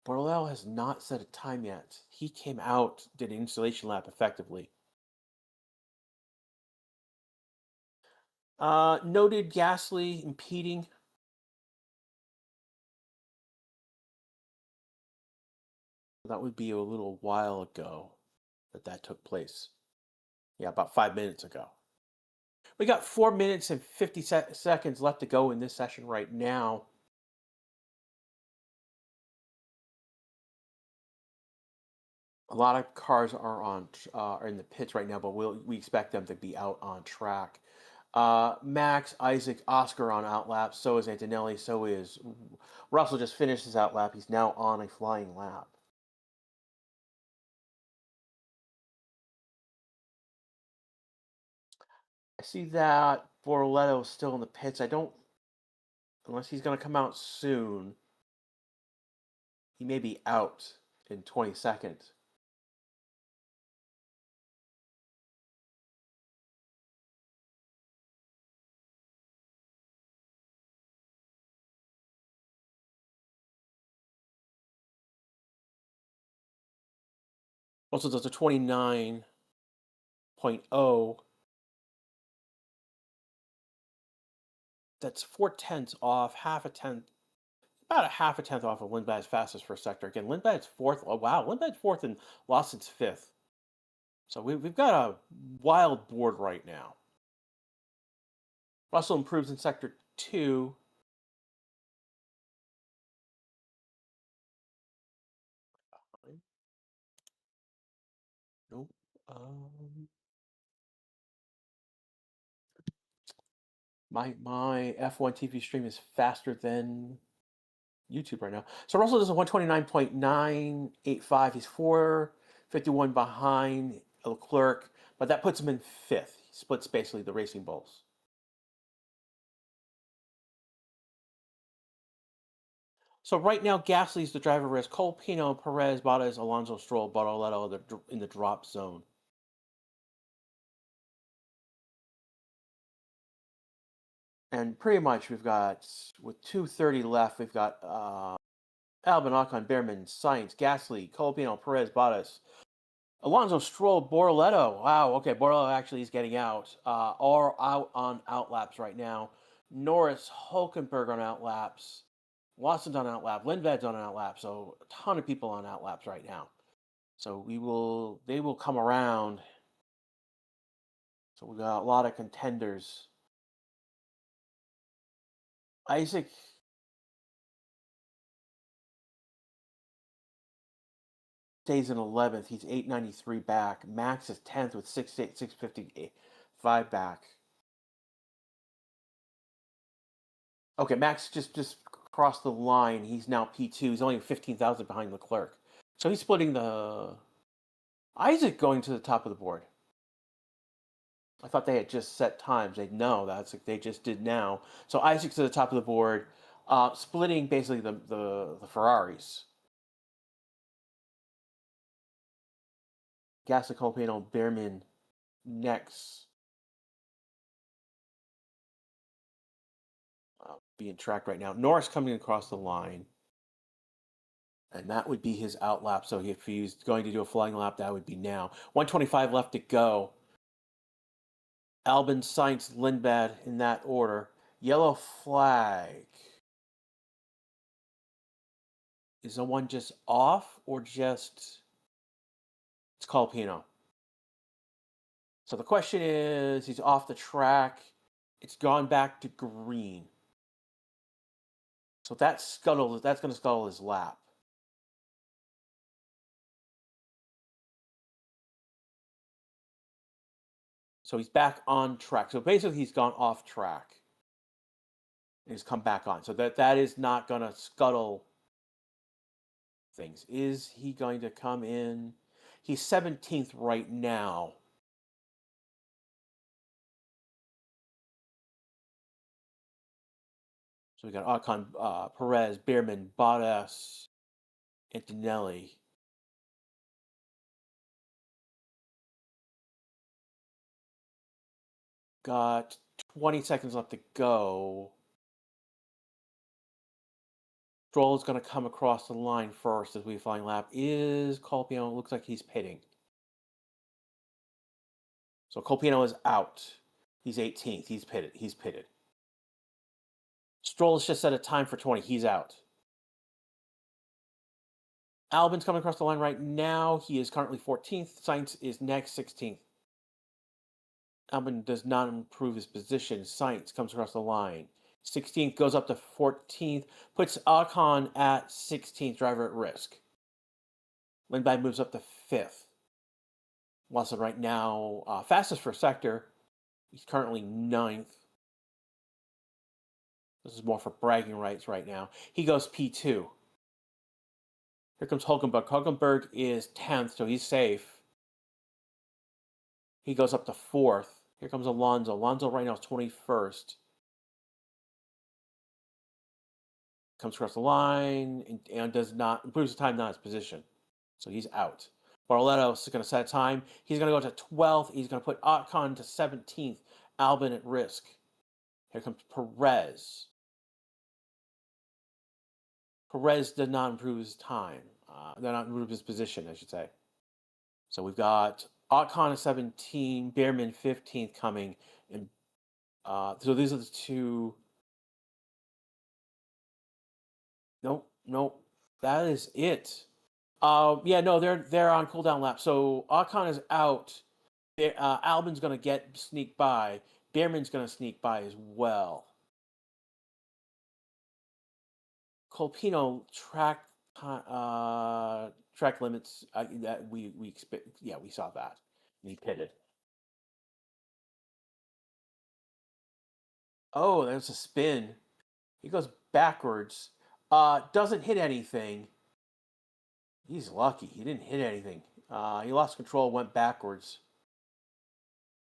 Bortoleto has not set a time yet. He came out, did an installation lap effectively. Noted Gasly impeding. That would be a little while ago that took place. Yeah, about 5 minutes ago. We got 4 minutes and 50 seconds left to go in this session right now. A lot of cars are in the pits right now, but we expect them to be out on track. Max, Isaac, Oscar on outlap. So is Antonelli. So is Russell. Just finished his outlap. He's now on a flying lap. I see that Bortoleto is still in the pits. I don't, unless he's going to come out soon. He may be out in 20 seconds. Also, there's a 29.0. That's 4/10 off, half a tenth, about a half a tenth off of Lindblad's fastest first sector. Again, Lindblad's fourth. Oh, wow. Lindblad's fourth and Lawson's fifth. So we've got a wild board right now. Russell improves in sector 2. Nope. My F1 TV stream is faster than YouTube right now. So Russell does a 129.985. He's 451 behind Leclerc, but that puts him in 5th. He splits basically the Racing Bulls. So right now, Gasly's the driver risk. Cole, Pino, Perez, Bottas, Alonso, Stroll, Bartoletto in the drop zone. And pretty much we've got, with 2:30 left, we've got Albon, Ocon, Behrman, Sainz, Gasly, Cole, Pino, Perez, Bottas, Alonso, Stroll, Bortoletto. Wow, okay, Bortoletto actually is getting out. Are out on outlaps right now. Norris, Hulkenberg on outlaps. Watson's on outlap. Lindved's on outlap. So a ton of people on outlaps right now. So they will come around. So we got a lot of contenders. Isaac stays in 11th. He's 893 back. Max is 10th with 655 back. Okay, Max just crossed the line. He's now P2. He's only 15,000 behind Leclerc. So he's splitting the... Isaac going to the top of the board. I thought they had just set times. No, that's like they just did now. So Isaac's to the top of the board, splitting basically the Ferraris. Gasly, Colpino, Behrman next. Being tracked right now. Norris coming across the line. And that would be his outlap. So if he's going to do a flying lap, that would be now. 125 left to go. Albon, Sainz, Lindblad in that order. Yellow flag. Is the one just off or just... It's called Pino. So the question is, he's off the track. It's gone back to green. So that's going to scuttle his lap. So he's back on track. So basically he's gone off track. And he's come back on. So that is not going to scuttle things. Is he going to come in? He's 17th right now. So we got Ocon, Perez, Behrman, Bottas, Antonelli. Got 20 seconds left to go. Stroll is going to come across the line first as we flying lap. Is Colpino? Looks like he's pitting. So Colpino is out. He's 18th. He's pitted. Stroll has just set a time for 20. He's out. Albon's coming across the line right now. He is currently 14th. Sainz is next, 16th. Albon does not improve his position. Sainz comes across the line. 16th goes up to 14th. Puts Ocon at 16th, driver at risk. Lindblad moves up to 5th. Watson right now, fastest for sector. He's currently 9th. This is more for bragging rights right now. He goes P2. Here comes Hulkenberg. Hulkenberg is 10th, so he's safe. He goes up to 4th. Here comes Alonso. Alonso right now is 21st. Comes across the line and does not improves his time, not his position. So he's out. Bartoletto is going to set a time. He's going to go to 12th. He's going to put Ocon to 17th. Albon at risk. Here comes Perez. Perez did not improve his time. Did not improve his position, I should say. So we've got Ocon at 17, Behrman 15th coming. And so these are the two. Nope. That is it. Yeah, no, they're on cooldown lap. So Ocon is out. Albon's going to sneak by. Behrman's going to sneak by as well. Colpino track limits that we expect. Yeah, we saw that. And he pitted. Oh, there's a spin. He goes backwards. Doesn't hit anything. He's lucky. He didn't hit anything. He lost control, went backwards.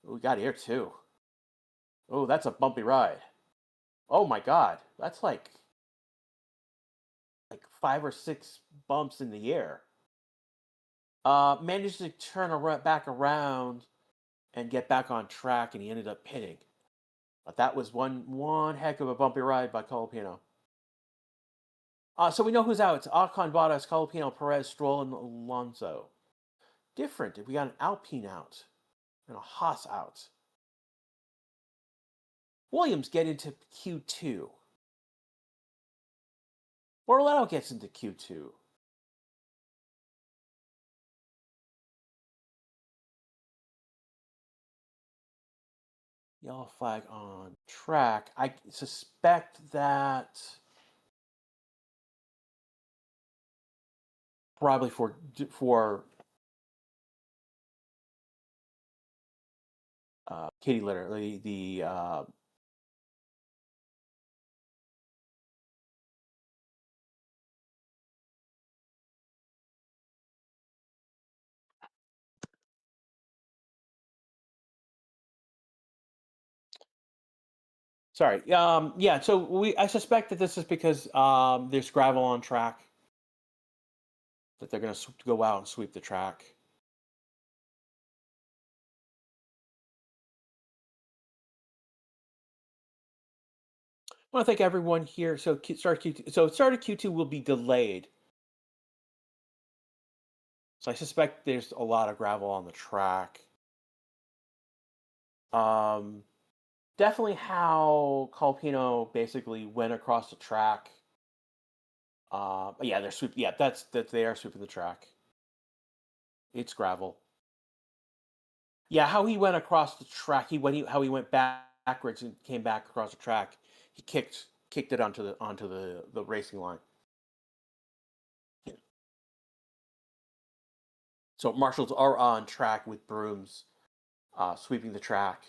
We got here too. Oh, that's a bumpy ride. Oh my God, that's like 5 or 6 bumps in the air. Managed to turn back around and get back on track, and he ended up pitting. But that was one heck of a bumpy ride by Colapino. So we know who's out. It's Ocon, Bottas, Colapino, Perez, Stroll, and Alonso. Different. We got an Alpine out and a Haas out. Williams get into Q2. Bortoleto gets into Q2. Yellow flag on track. I suspect that probably for Katie Litter, the sorry. Yeah, so I suspect that this is because there's gravel on track, that they're going to go out and sweep the track. I want to thank everyone here. So start of Q2 will be delayed. So I suspect there's a lot of gravel on the track. Definitely how Colapino basically went across the track. Yeah, they're sweeping. Yeah, they are sweeping the track. It's gravel. Yeah, how he went across the track. How he went backwards and came back across the track. He kicked it onto the racing line. Yeah. So marshals are on track with brooms, sweeping the track.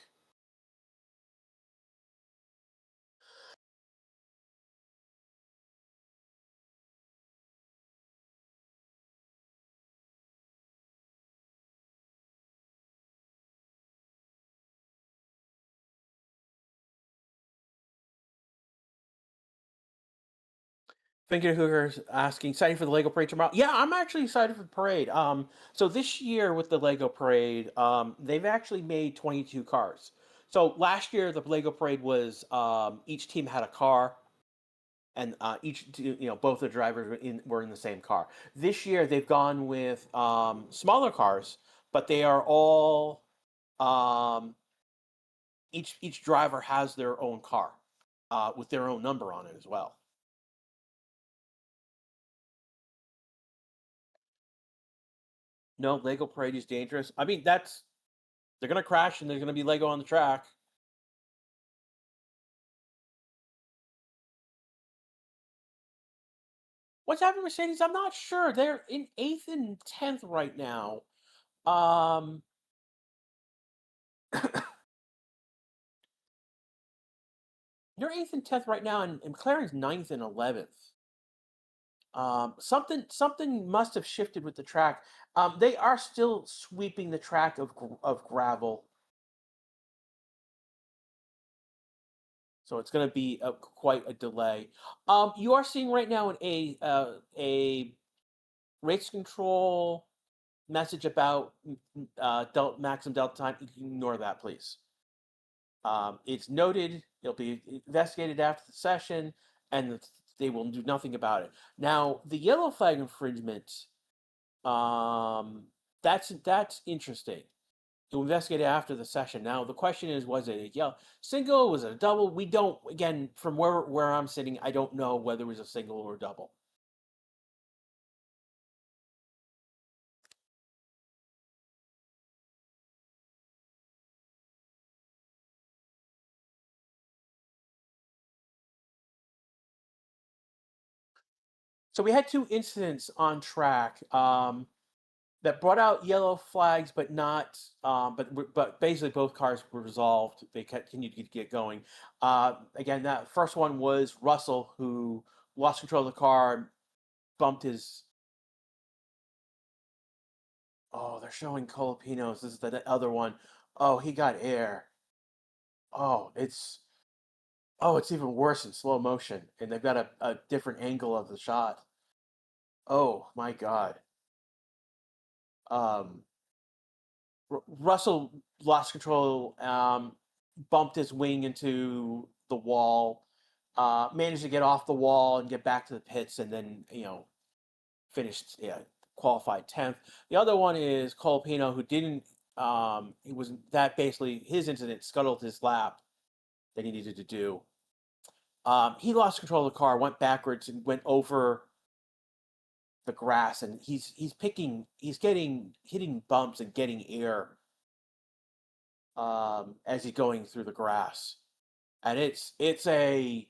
Finger Hooker's asking, excited for the Lego Parade tomorrow? Yeah, I'm actually excited for the parade. So this year with the Lego Parade, they've actually made 22 cars. So last year the Lego Parade was each team had a car, and both the drivers were in the same car. This year they've gone with smaller cars, but they are all each driver has their own car with their own number on it as well. No, Lego Parade is dangerous. I mean, they're gonna crash and there's gonna be Lego on the track. What's happening with Mercedes? I'm not sure. They're in 8th and 10th right now. They're 8th and 10th right now, and McLaren's 9th and 11th. Something must have shifted with the track. They are still sweeping the track of gravel, so it's going to be quite a delay. You are seeing right now a race control message about maximum delta time. Ignore that, please. It's noted. It'll be investigated after the session, and they will do nothing about it. Now, the yellow flag infringement. That's interesting. To investigate after the session. Now, the question is, was it a yellow single? Was it a double? We don't. Again, from where I'm sitting, I don't know whether it was a single or a double. So we had 2 incidents on track that brought out yellow flags, but not. But basically, both cars were resolved. They continued to get going. Again, that first one was Russell, who lost control of the car, bumped his Oh, they're showing Colapinos. This is the other one. Oh, he got air. Oh, it's even worse in slow motion, and they've got a different angle of the shot. Oh my God. Um, Russell lost control, bumped his wing into the wall, managed to get off the wall and get back to the pits, and then finished, qualified 10th. The other one is Colapino, who didn't. He was that basically his incident scuttled his lap that he needed to do. He lost control of the car, went backwards, and went over the grass, and he's getting hitting bumps and getting air as he's going through the grass, and it's a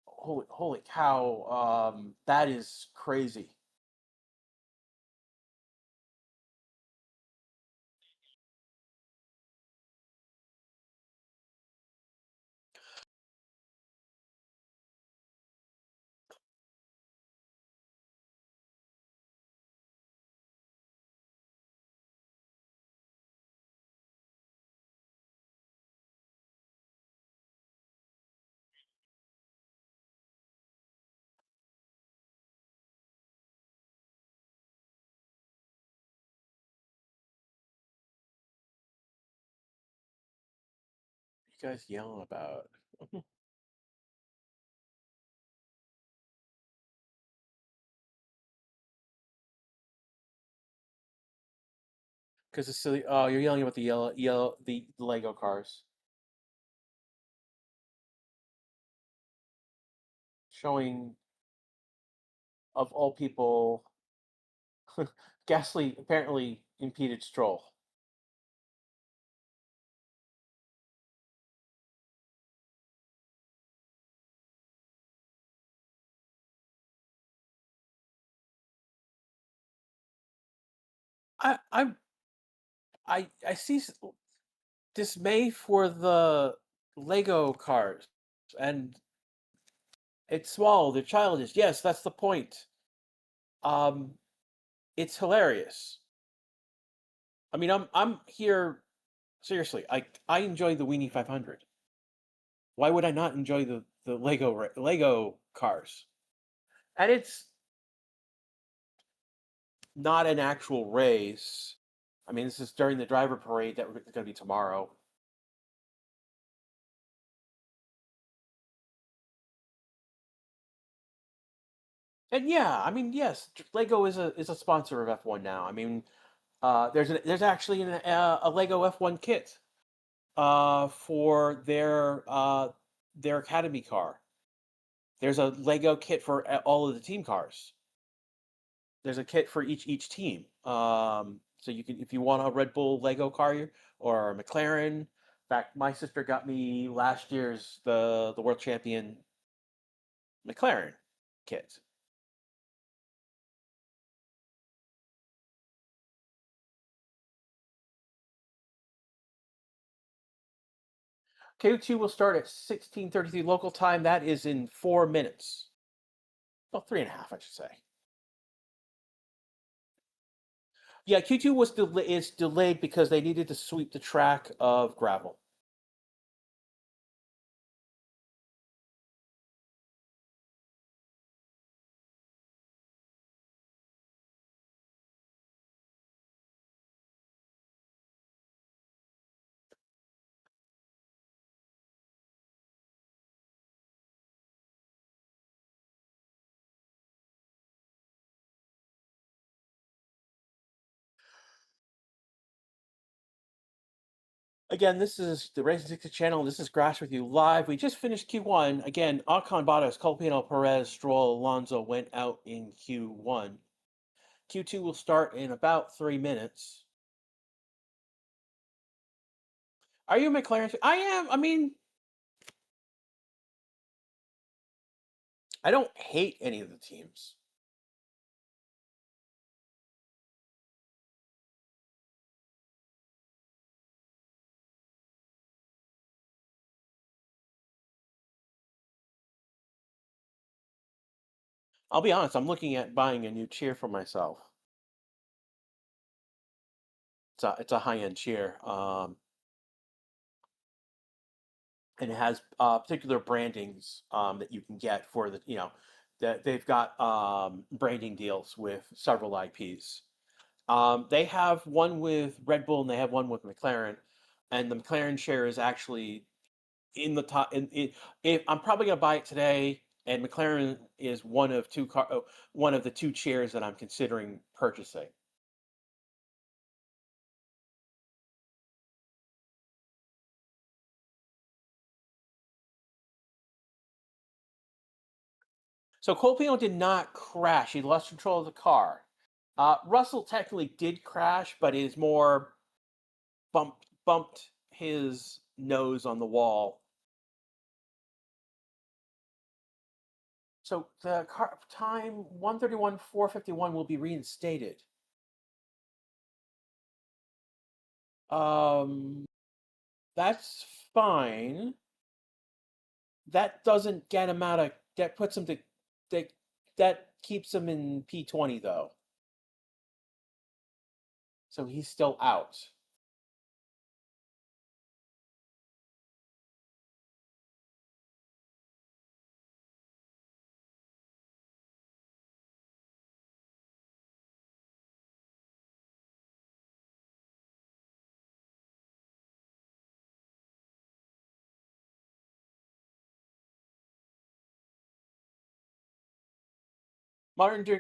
holy cow, that is crazy. You guys yelling about? Because it's silly. Oh, you're yelling about the the Lego cars showing, of all people, Gasly apparently impeded Stroll. I'm I see dismay for the Lego cars, and it's small. They're childish. Yes, that's the point. Um, it's hilarious. I mean, I'm here seriously. I enjoy the Weenie 500. Why would I not enjoy the Lego cars? And it's not an actual race. I mean, this is during the driver parade that we're going to be tomorrow. And yeah, I mean, yes, Lego is a sponsor of F1 now. I mean, there's actually a Lego F1 kit for their Academy car. There's a Lego kit for all of the team cars. There's a kit for each team. So you can, if you want a Red Bull Lego car or a McLaren. In fact, my sister got me last year's the world champion McLaren kit. K2 will start at 16:33 local time. That is in 4 minutes. Well, 3.5, I should say. Yeah, Q2 is delayed because they needed to sweep the track of gravel. Again, this is the Racing 60 channel. This is Grass with you live. We just finished Q1. Again, Ocon, Bottas, Colapino, Perez, Stroll, Alonso went out in Q1. Q2 will start in about 3 minutes. Are you a McLaren fan? I am. I mean, I don't hate any of the teams. I'll be honest, I'm looking at buying a new chair for myself. It's a high-end chair, and it has particular brandings that you can get for the that they've got branding deals with several IPs. They have one with Red Bull and they have one with McLaren, and the McLaren share is actually in the top. If I'm probably gonna buy it today, and McLaren is one of the two chairs that I'm considering purchasing. So Colpino did not crash. He lost control of the car. Russell technically did crash, but is more bumped his nose on the wall. So the car time 1:31:451 will be reinstated. That's fine. That doesn't get him out of that puts him to that keeps him in P20 though. So he's still out.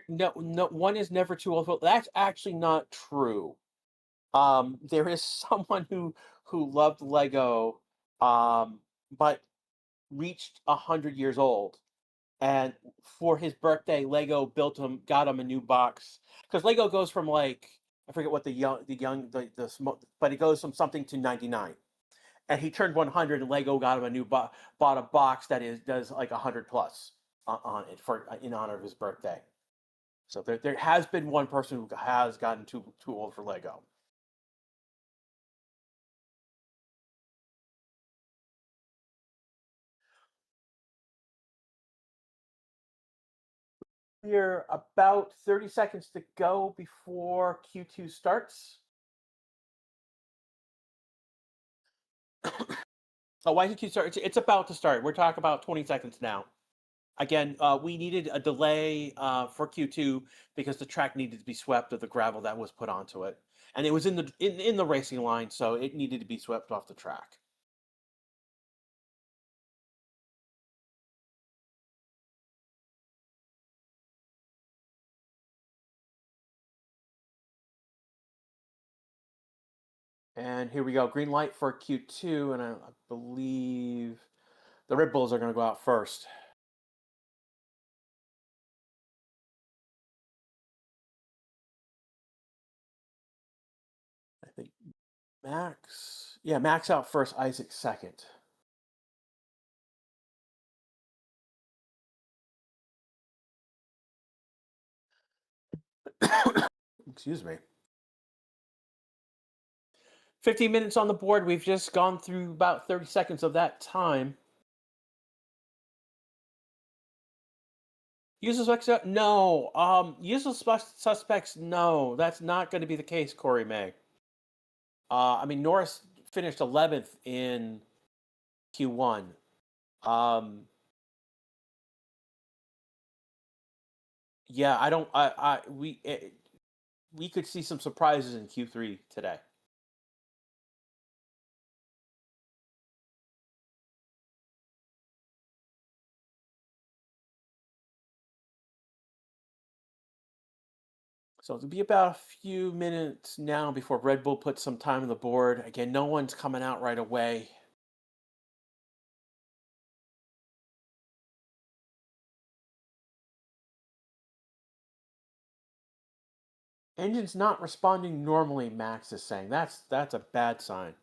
No, one is never too old. That's actually not true. There is someone who loved Lego, but reached 100 years old, and for his birthday, Lego got him a new box because Lego goes from like I forget what but it goes from something to 99, and he turned 100, and Lego got him bought a box that does like 100 plus on it for in honor of his birthday. So there has been one person who has gotten too old for Lego. We're about 30 seconds to go before Q2 starts. Oh, why did Q start? It's about to start. We're talking about 20 seconds now. Again, we needed a delay for Q2 because the track needed to be swept of the gravel that was put onto it, and it was in the racing line, so it needed to be swept off the track. And here we go, green light for Q2, and I believe the Red Bulls are going to go out first. I think Max out first, Isaac second. Excuse me. 15 minutes on the board. We've just gone through about 30 seconds of that time. Usual suspects? No. Usual suspects? No. That's not going to be the case, Corey May. I mean, Norris finished 11th in Q1. Yeah, I don't. We could see some surprises in Q3 today. So it'll be about a few minutes now before Red Bull puts some time on the board. Again, no one's coming out right away. Engine's not responding normally, Max is saying. That's a bad sign.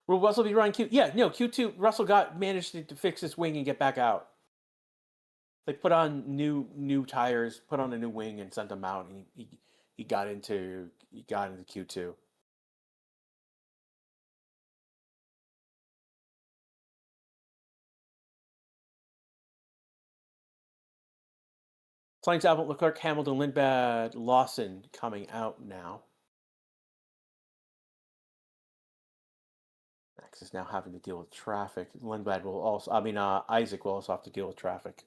Will Russell be running Q? Yeah, no, Q2. Russell managed to fix his wing and get back out. They put on new tires, put on a new wing, and sent him out. And he got into Q2. Sainz, Albon, Leclerc, Hamilton, Lindblad, Lawson coming out now. Max is now having to deal with traffic. Lindblad will also, Isaac will also have to deal with traffic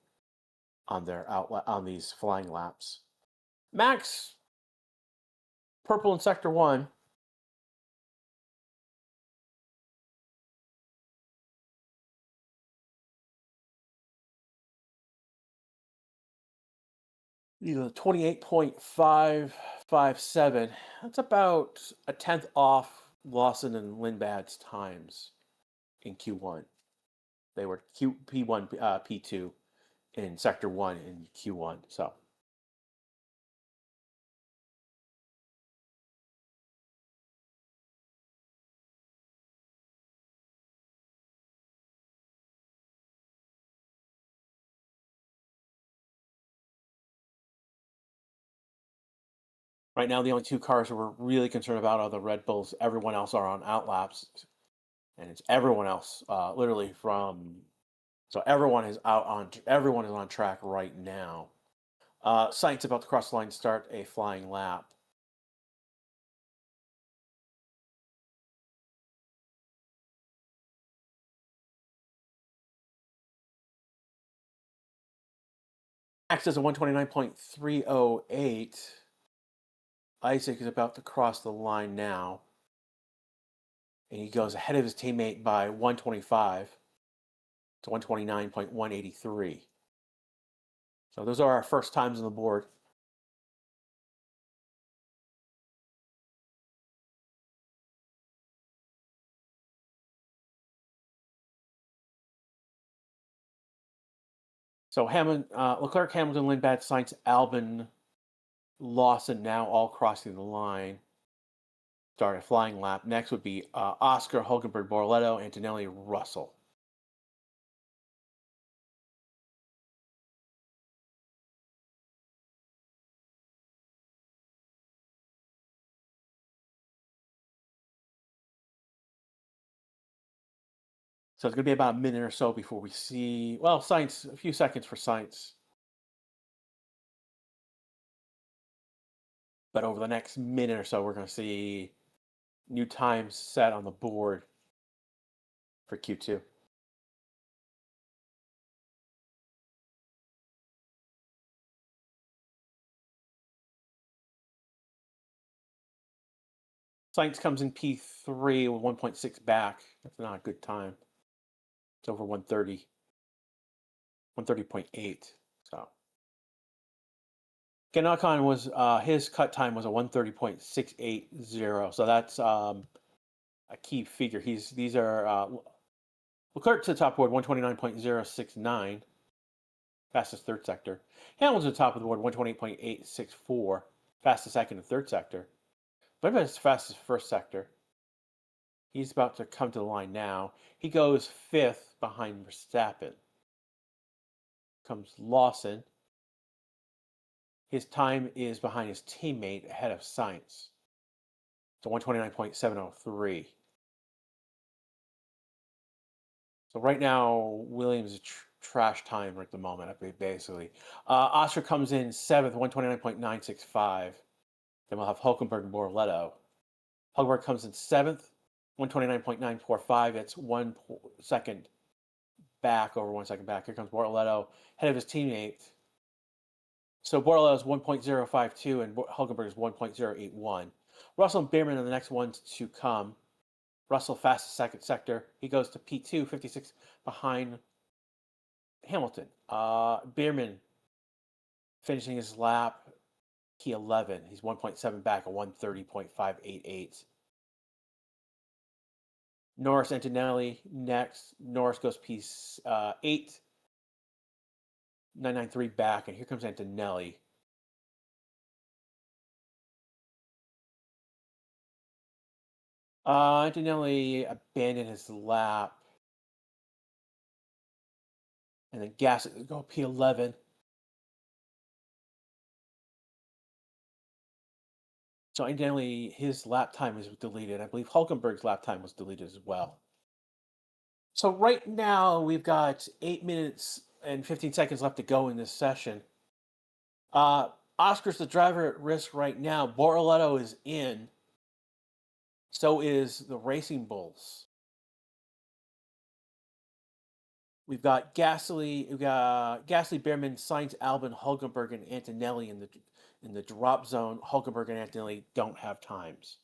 on their outlet on these flying laps. Max, purple in sector 1. You know, 28.557. That's about a tenth off Lawson and Lindblad's times in Q1. They were P1, P2 in sector 1 in Q1. So right now, the only two cars we're really concerned about are the Red Bulls. Everyone else are on outlaps, and it's everyone else, literally from. So everyone is Everyone is on track right now. Sainz about to cross the line, start a flying lap. Max is a 129.308. Isaac is about to cross the line now. And he goes ahead of his teammate by 125 to 129.183. So those are our first times on the board. So Leclerc, Hamilton, Lindblad, Sainz, Albon, Lawson now all crossing the line. Start a flying lap. Next would be Oscar, Hulkenberg, Borletto, Antonelli, Russell. So it's going to be about a minute or so before we see, well, Sainz, a few seconds for Sainz. But over the next minute or so, we're going to see new times set on the board for Q2. Sainz comes in P3 with 1.6 back. That's not a good time. It's over 130. 130.8. So Ganakon was his cut time was a 130.680. So that's a key figure. These are Leclerc to the top board 129.069. Fastest third sector. Hamilton to the top of the board 128.864. Fastest second and third sector. But it's fastest first sector. He's about to come to the line now. He goes fifth behind Verstappen. Comes Lawson. His time is behind his teammate ahead of Sainz. So 129.703. So right now, Williams is trash time at the moment, basically. Oscar comes in seventh, 129.965. Then we'll have Hulkenberg and Borletto. Hulkenberg comes in seventh, 129.945. It's 1 second back, over 1 second back. Here comes Borletto, head of his teammate. So Borletto is 1.052 and Hulkenberg is 1.081. Russell and Bierman are the next ones to come. Russell fastest second sector. He goes to P2, 56 behind Hamilton. Bierman finishing his lap, P11. He's 1.7 back at 130.588. Norris Antonelli next. Norris goes P8. 993 back, and here comes Antonelli. Antonelli abandoned his lap. And then Gasset go P11. So Antonelli, his lap time is deleted. I believe Hulkenberg's lap time was deleted as well. So right now we've got 8 minutes and 15 seconds left to go in this session. Oscar's the driver at risk right now. Bortoletto is in. So is the Racing Bulls. We've got Gasly, Behrman, Sainz, Albon, Hulkenberg, and Antonelli in the drop zone. Hulkenberg and Antonelli don't have times.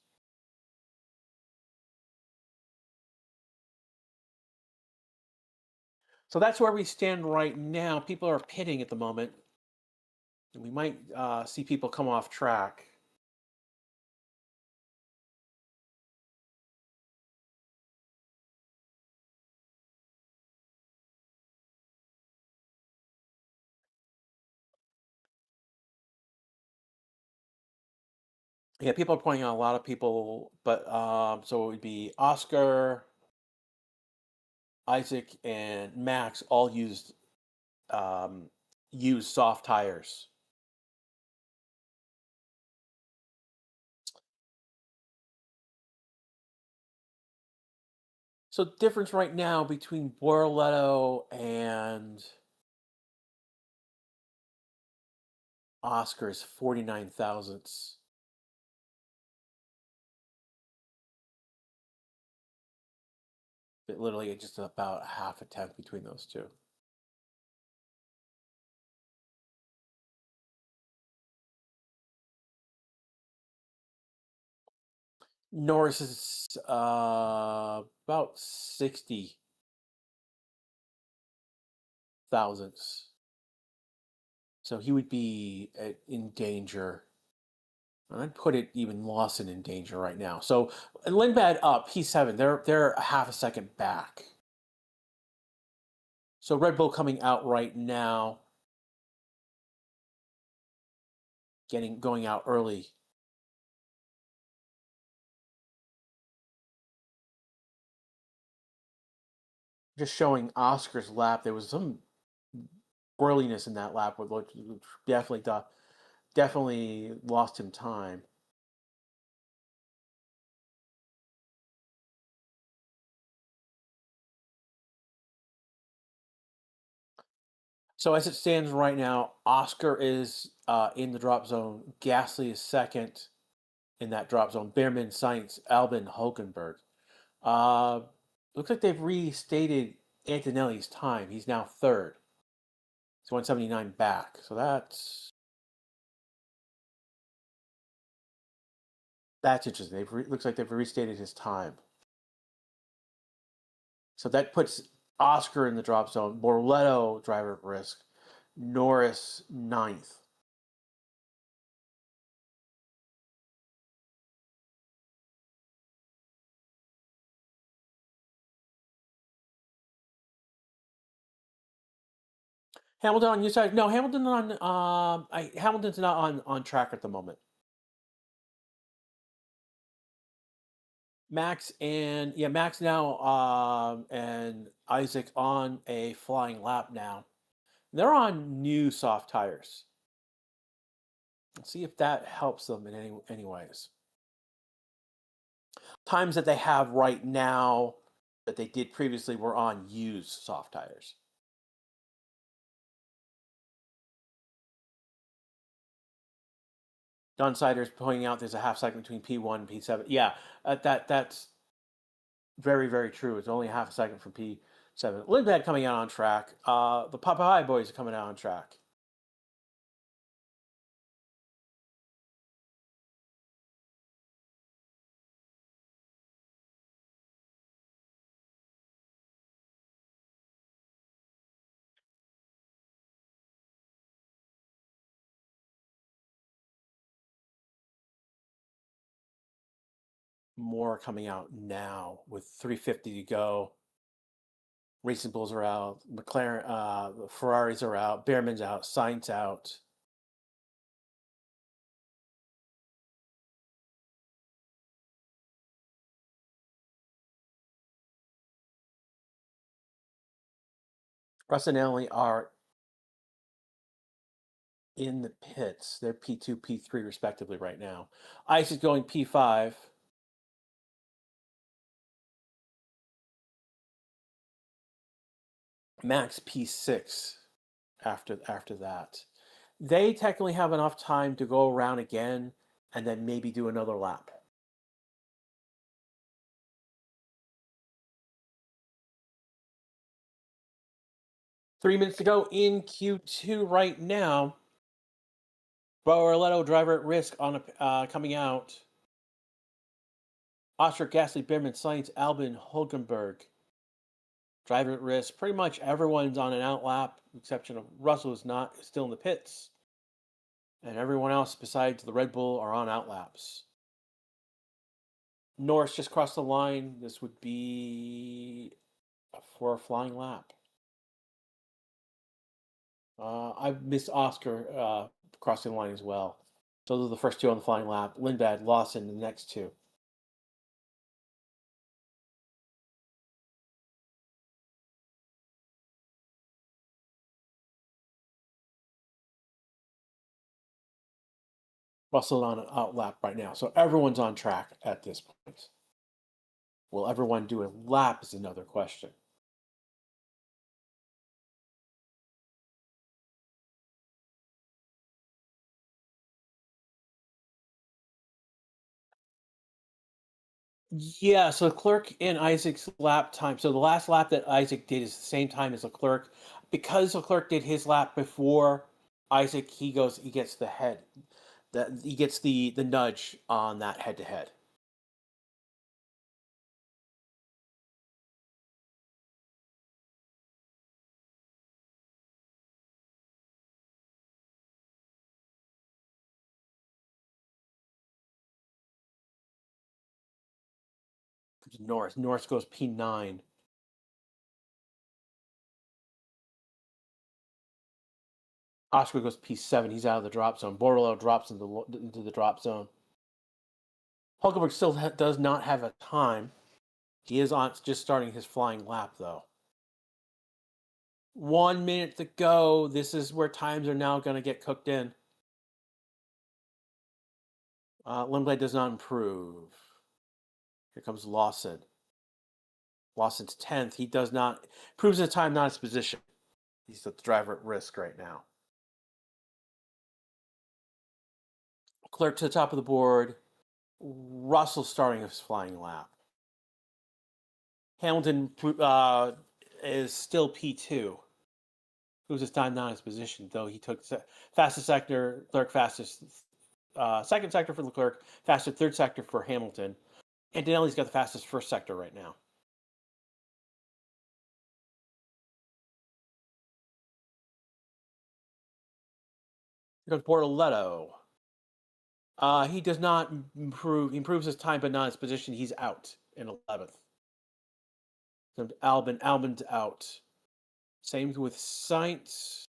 So that's where we stand right now. People are pitting at the moment. And we might see people come off track. Yeah, people are pointing out a lot of people, but so it would be Oscar, Isaac, and Max all used soft tires. So difference right now between Bortoletto and Oscar is 49 thousandths. It literally just about half a tenth between those two. Norris is about 60 thousandths. So he would be in danger. I'd put it even Lawson in danger right now. So Lindblad up, P7. They're a half a second back. So Red Bull coming out right now, going out early. Just showing Oscar's lap. There was some whirliness in that lap, which definitely lost him time. So as it stands right now, Oscar is in the drop zone. Gasly is second in that drop zone. Behrman, Sainz, Albon, Hulkenberg. Looks like they've restated Antonelli's time. He's now third. He's 179 back. So that's interesting. Looks like they've restated his time. So that puts Oscar in the drop zone. Bortoletto driver at risk. Norris ninth. Hamilton on your side? No, Hamilton on. Hamilton's not on track at the moment. Max now and Isaac on a flying lap now. They're on new soft tires. Let's see if that helps them in any ways. Times that they have right now that they did previously were on used soft tires. Don Sider's pointing out there's a half second between P1 and P7. Yeah, that's very, very true. It's only a half a second from P7. Lindblad coming out on track. The Popeye boys are coming out on track. More coming out now with 350 to go. Racing Bulls are out. McLaren, the Ferraris are out. Behrman's out. Sainz out. Russ and Ellie are in the pits. They're P2, P3 respectively right now. Ice is going P5. Max P6 after that. They technically have enough time to go around again and then maybe do another lap. Three minutes to go in Q2 right now. Borletto driver at risk on coming out. Oscar, Gasly, Bierman, Sainz, Albon, Hulkenberg. Driver at risk. Pretty much everyone's on an outlap, exception of Russell is not, is still in the pits. And everyone else besides the Red Bull are on outlaps. Norris just crossed the line. This would be for a flying lap. I've missed Oscar crossing the line as well. So those are the first two on the flying lap. Lindblad, Lawson, the next two. Russell on an outlap right now. So everyone's on track at this point. Will everyone do a lap is another question. Yeah, so Leclerc and Isaac's lap time. So the last lap that Isaac did is the same time as Leclerc. Because Leclerc did his lap before Isaac, he gets the head. He gets the nudge on that head to head. Norris. Norris goes P9. Oscar goes P7. He's out of the drop zone. Bordello drops into the drop zone. Hulkenberg still does not have a time. He is on just starting his flying lap, though. 1 minute to go. This is where times are now going to get cooked in. Lindblad does not improve. Here comes Lawson. Lawson's 10th. He does not proves his time, not his position. He's the driver at risk right now. Clerk to the top of the board. Russell starting his flying lap. Hamilton is still P2. Proves his time, not his position, though he took fastest sector, Leclerc fastest second sector for Leclerc, fastest third sector for Hamilton. Antonelli's got the fastest first sector right now. Here comes Bortoletto. He does not improve. He improves his time, but not his position. He's out in 11th. Albon's out. Same with Sainz.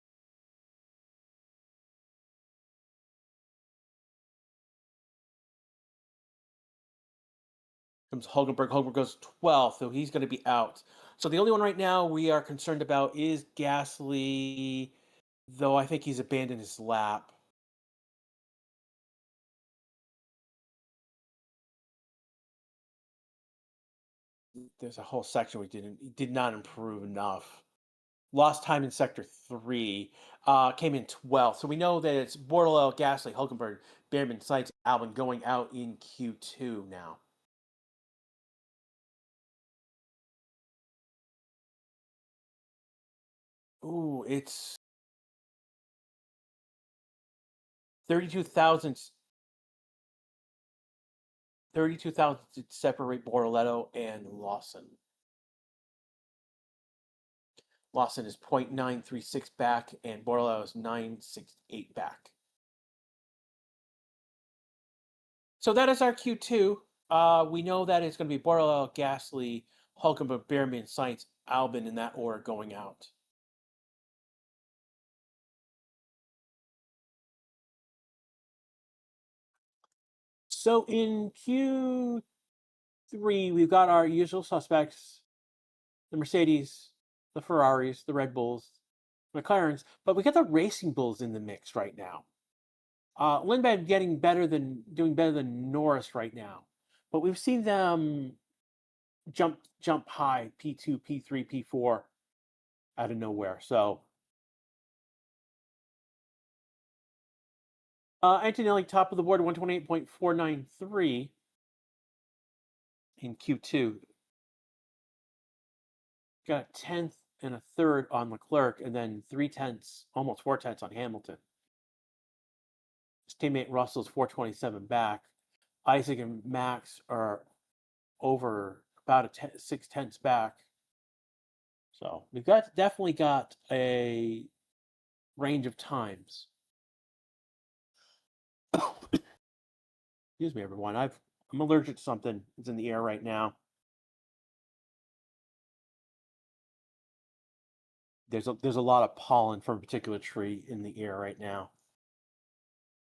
Comes Hulkenberg. Hulkenberg goes 12th, so he's going to be out. So the only one right now we are concerned about is Gasly, though I think he's abandoned his lap. There's a whole section we did not improve enough. Lost time in sector 3, came in 12th. So we know that it's Bordello, Gasly, Hulkenberg, Bierman, Sainz, Albon going out in Q2 now. Ooh, it's 32,000 to separate Bortoletto and Lawson. Lawson is 0.936 back, and Bortoletto is 968 back. So that is our Q2. We know that it's going to be Bortoletto, Gasly, Hulkenberg, Bierman, Sainz, Albon in that order going out. So in Q3, we've got our usual suspects, the Mercedes, the Ferraris, the Red Bulls, McLarens, but we got the Racing Bulls in the mix right now. Lindblad doing better than Norris right now, but we've seen them jump high, P2, P3, P4 out of nowhere. So Antonelli, top of the board, 128.493 in Q2. Got a 10th and a third on Leclerc, and then 3/10, almost 4/10 on Hamilton. His teammate Russell's 427 back. Isaac and Max are over about 6/10 back. So we've definitely got a range of times. Excuse me, everyone. I'm allergic to something. It's in the air right now. There's a lot of pollen from a particular tree in the air right now,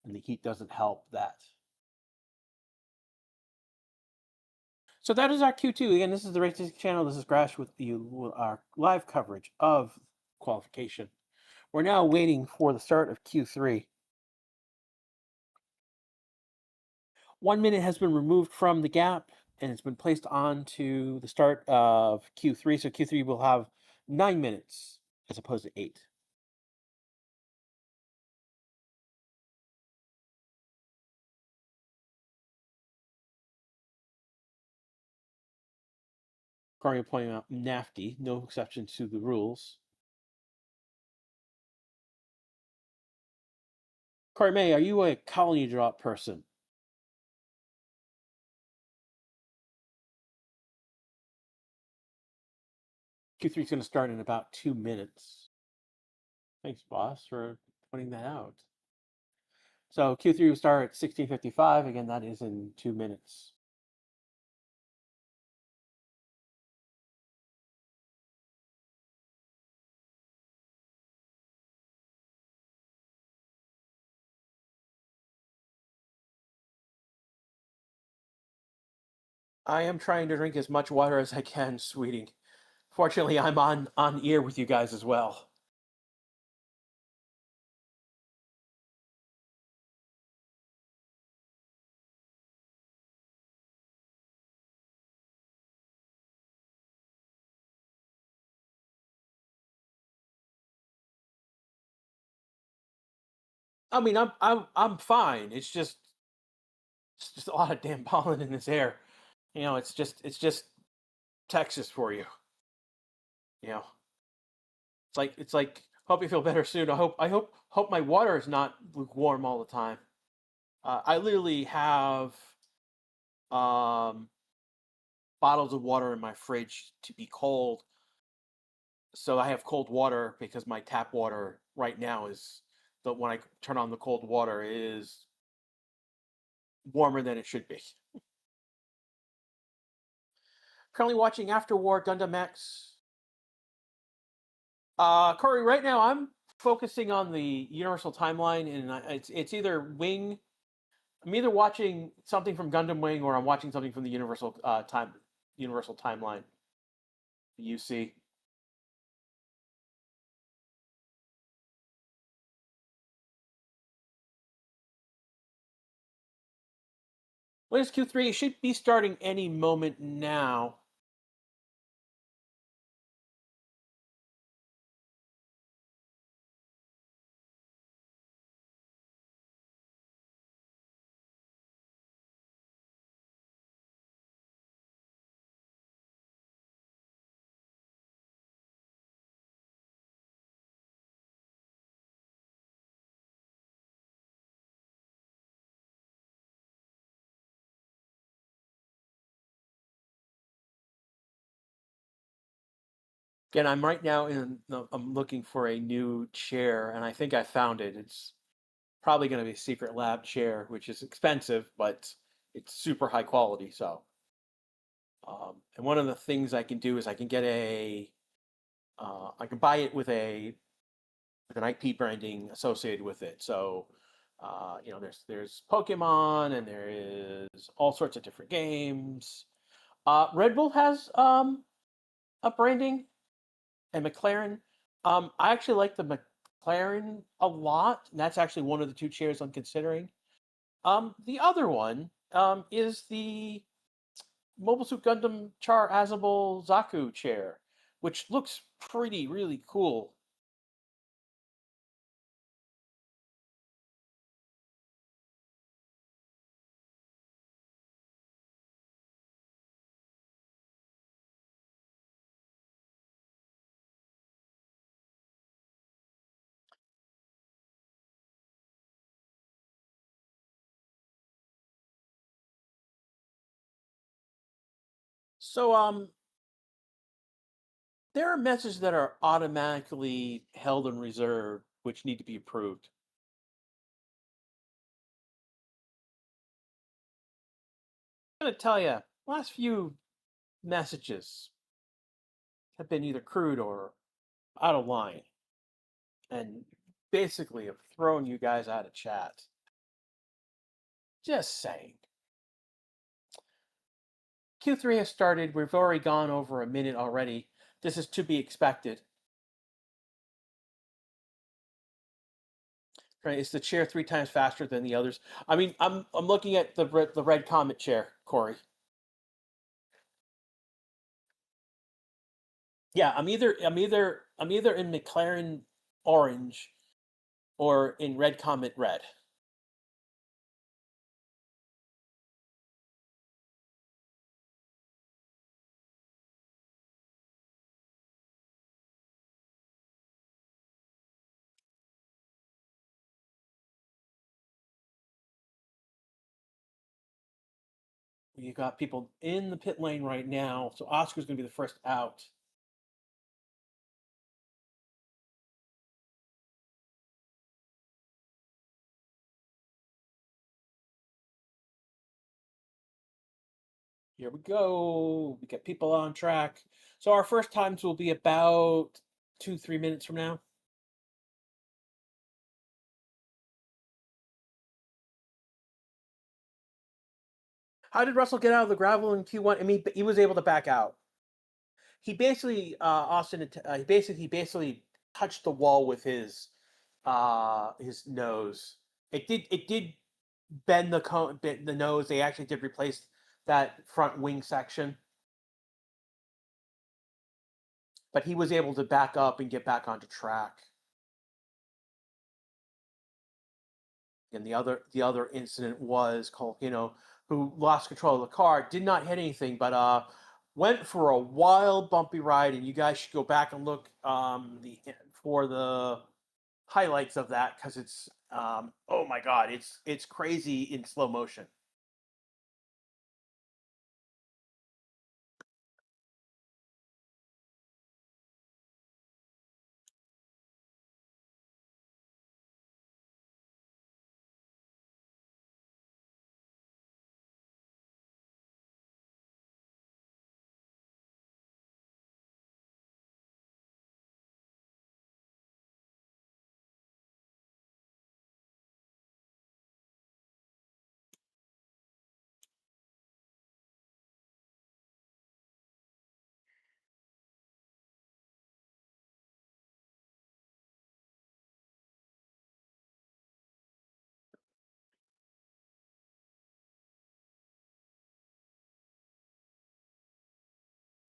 and the heat doesn't help that. So that is our Q2. Again, this is the Racing Channel. This is Crash with our live coverage of qualification. We're now waiting for the start of Q3. 1 minute has been removed from the gap, and it's been placed onto the start of Q3. So Q3 will have 9 minutes as opposed to 8. Corey pointing out NAFTY, no exception to the rules. Corey May, are you a colony drop person? Q3 is going to start in about 2 minutes. Thanks, boss, for pointing that out. So Q3 will start at 16:55. Again, that is in 2 minutes. I am trying to drink as much water as I can, sweetie. Fortunately, I'm on ear with you guys as well. I mean, I'm fine. It's just a lot of damn pollen in this air. You know, it's just Texas for you. You know, it's like hope you feel better soon. I hope my water is not lukewarm all the time. I literally have bottles of water in my fridge to be cold. So I have cold water because my tap water right now is when I turn on the cold water is warmer than it should be. Currently watching After War Gundam X. Corey, right now I'm focusing on the Universal Timeline, and it's either Wing. I'm either watching something from Gundam Wing or I'm watching something from the Universal Timeline. The UC. What is Q3? It should be starting any moment now. Again, I'm right now I'm looking for a new chair, and I think I found it. It's probably going to be a secret lab chair, which is expensive, but it's super high quality. So, and one of the things I can do is I can get I can buy it with an IP branding associated with it. So, you know, there's Pokemon and there is all sorts of different games. Red Bull has a branding, and McLaren. I actually like the McLaren a lot, and that's actually one of the 2 chairs I'm considering. The other one is the Mobile Suit Gundam Char Azabel Zaku chair, which looks really cool. So there are messages that are automatically held in reserve, which need to be approved. I'm gonna tell you, last few messages have been either crude or out of line, and basically have thrown you guys out of chat. Just saying. Q3 has started. We've already gone over a minute already. This is to be expected. Right? Is the chair 3 times faster than the others? I mean, I'm looking at the red Comet chair, Corey. Yeah, I'm either in McLaren orange or in red Comet red. You got people in the pit lane right now, so Oscar's going to be the first out. Here we go. We get people on track. So our first times will be about 2-3 minutes from now. How did Russell get out of the gravel in Q1? I mean, he was able to back out. He basically, Austin, he basically touched the wall with his nose. It did bend the nose. They actually did replace that front wing section, but he was able to back up and get back onto track. And the other incident was Colpino, who lost control of the car, did not hit anything, but went for a wild bumpy ride. And you guys should go back and look for the highlights of that, because it's oh my god, it's crazy in slow motion.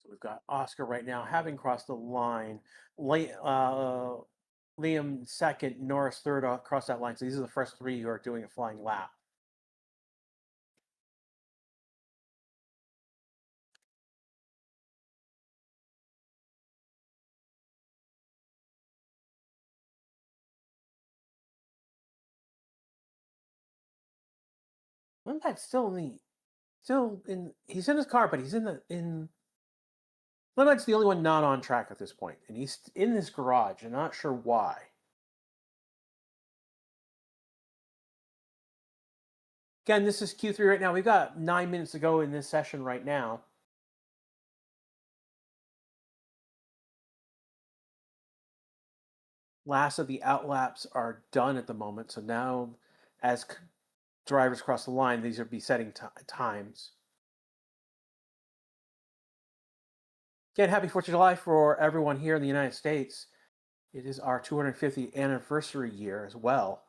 So we've got Oscar right now having crossed the line. Liam second, Norris third across that line. So these are the first three who are doing a flying lap. Limbat's he's in his car, but he's in Limbat's the only one not on track at this point, and he's in this garage. I'm not sure why. Again, this is Q3 right now. We've got 9 minutes to go in this session right now. Last of the outlaps are done at the moment, so now as drivers cross the line, these are be setting times. Again, happy 4th of July for everyone here in the United States. It is our 250th anniversary year as well.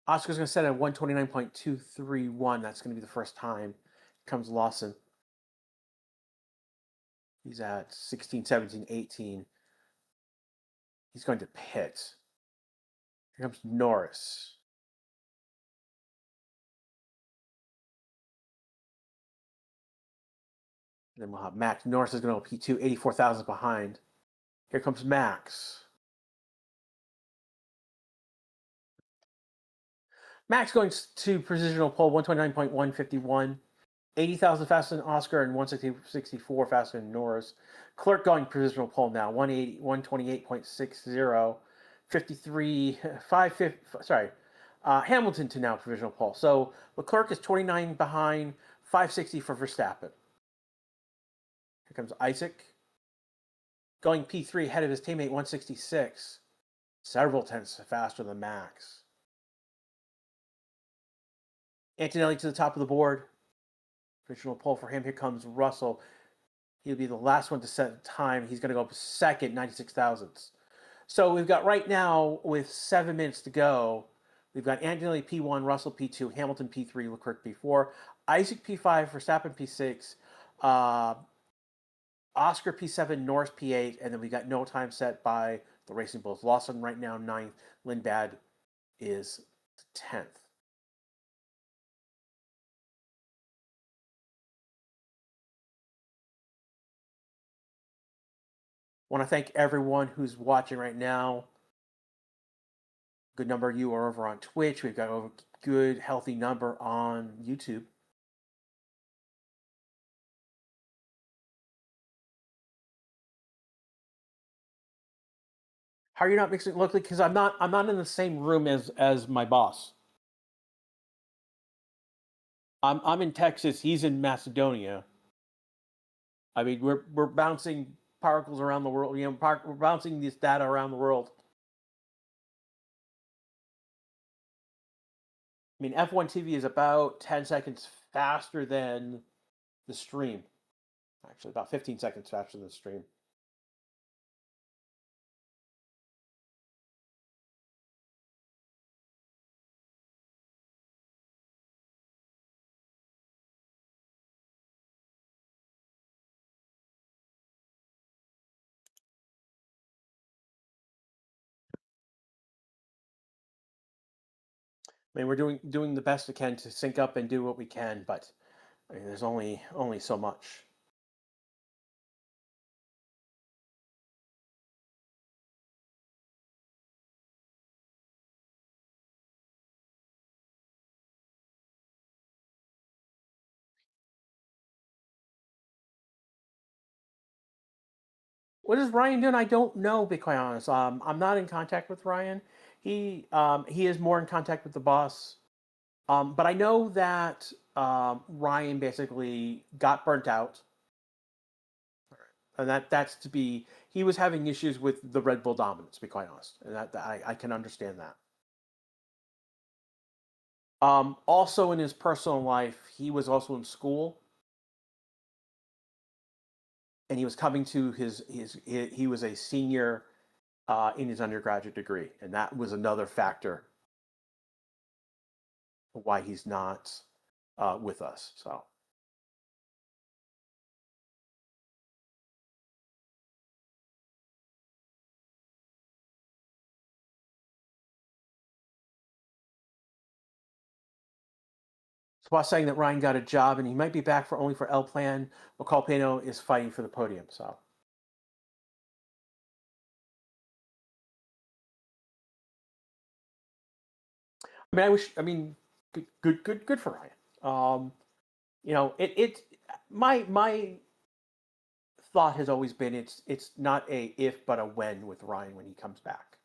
Oscar's going to set at 129.231. That's going to be the first time. Here comes Lawson. He's at 16, 17, 18. He's going to pit. Here comes Norris. And then we'll have Max. Norris is going to go P2, 84,000 behind. Here comes Max. Max going to positional pole, 129.151. 80,000 faster than Oscar and 164 faster than Norris. Clerk going provisional pole now, 128.60, 53, 550, sorry. Hamilton to now provisional pole. So Leclerc is 29 behind, 560 for Verstappen. Here comes Isaac. Going P3 ahead of his teammate, 166. Several tenths faster than Max. Antonelli to the top of the board. Provisional pole for him. Here comes Russell. He'll be the last one to set time. He's going to go up second, 96 thousandths. So we've got right now, with 7 minutes to go, we've got Antonelli P1, Russell P2, Hamilton P3, Leclerc P4, Isaac P5, Verstappen P6, Oscar P7, Norris P8, and then we got no time set by the Racing Bulls. Lawson right now 9th, Lindblad is 10th. Want to thank everyone who's watching right now. Good number of you are over on Twitch. We've got a good, healthy number on YouTube. How are you not mixing locally? Because I'm not in the same room as my boss. I'm in Texas. He's in Macedonia. I mean, we're bouncing particles around the world. You know, we're bouncing this data around the world. I mean, F1 TV is about 10 seconds faster than the stream. Actually, about 15 seconds faster than the stream. I mean, we're doing the best we can to sync up and do what we can, but I mean, there's only so much. What is Ryan doing? I don't know, to be quite honest. I'm not in contact with Ryan. He is more in contact with the boss. But I know that Ryan basically got burnt out, and that's to be. He was having issues with the Red Bull dominance, to be quite honest, and that I can understand that. Also, in his personal life, he was also in school, and he was coming to he was a senior in his undergraduate degree, and that was another factor why he's not with us. So. While saying that Ryan got a job and he might be back for only for El Plan, Calpeno is fighting for the podium. So. I mean, I mean, good for Ryan. You know, my thought has always been it's not a if but a when with Ryan when he comes back,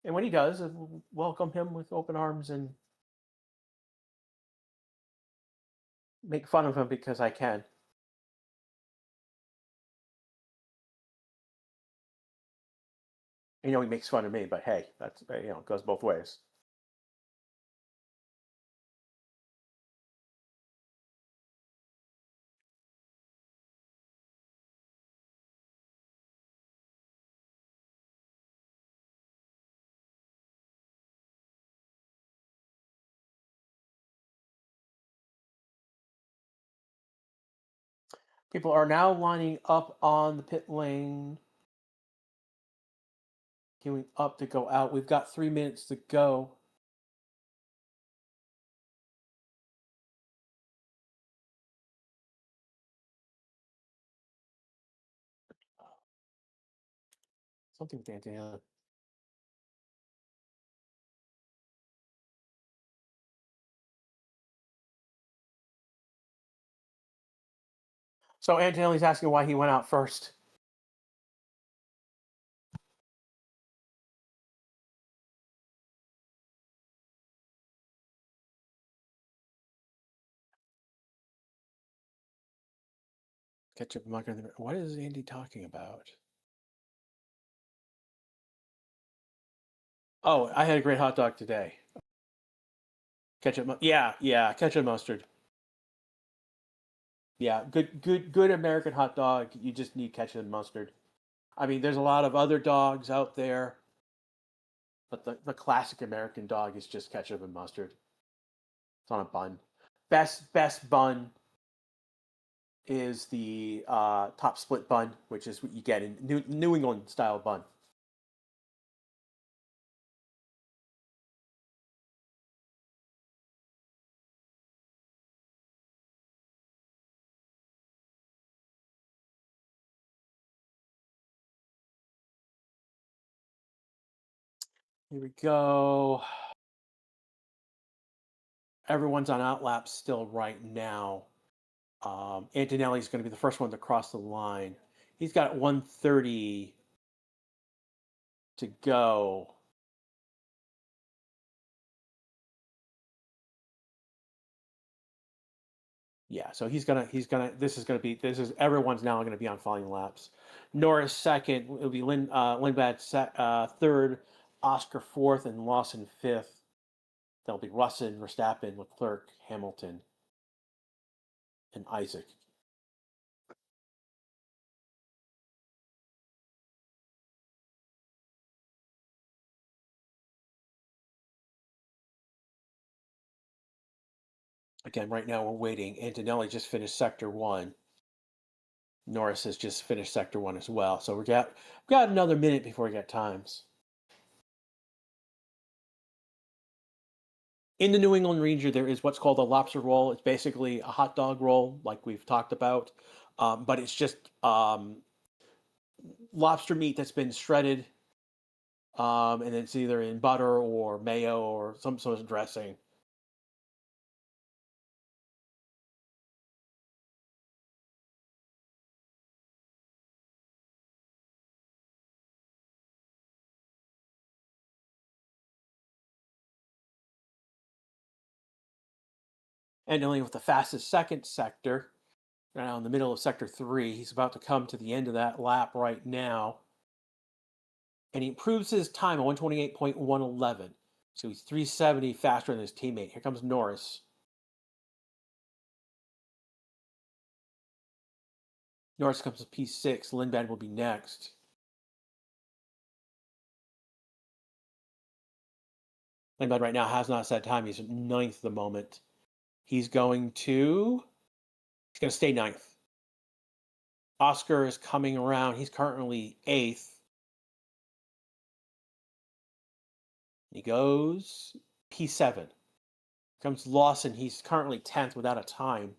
and when he does, we'll welcome him with open arms and make fun of him because I can. You know, he makes fun of me, but hey, that's it goes both ways. People are now lining up on the pit lane, queuing up to go out. We've got 3 minutes to go. Something with Antonelli. So Antonelli's asking why he went out first. Ketchup, what is Andy talking about? Oh, I had a great hot dog today. Ketchup, yeah, ketchup mustard. Yeah, good American hot dog. You just need ketchup and mustard. I mean, there's a lot of other dogs out there, but the classic American dog is just ketchup and mustard. It's on a bun. Best bun is the top split bun, which is what you get in New England style bun. Here we go. Everyone's on outlap still right now. Antonelli's going to be the first one to cross the line. He's got 1:30 to go. Yeah, so this is everyone's now going to be on following laps. Norris second, it'll be Lindblad third, Oscar fourth, and Lawson fifth. There'll be Russell, Verstappen, Leclerc, Hamilton, and Isaac. Again, right now we're waiting. Antonelli just finished sector 1. Norris has just finished sector 1 as well. So we've got another minute before we get times. In the New England region, there is what's called a lobster roll. It's basically a hot dog roll, like we've talked about, but it's just lobster meat that's been shredded, and it's either in butter or mayo or some sort of dressing. And only with the fastest second sector, now in the middle of sector 3, he's about to come to the end of that lap right now. And he improves his time at 128.111. So he's 370 faster than his teammate. Here comes Norris. Norris comes to P6. Lindblad will be next. Lindblad right now has not set time. He's 9th at the moment. He's going to stay 9th. Oscar is coming around. He's currently 8th. He goes P7. Comes Lawson. He's currently 10th without a time.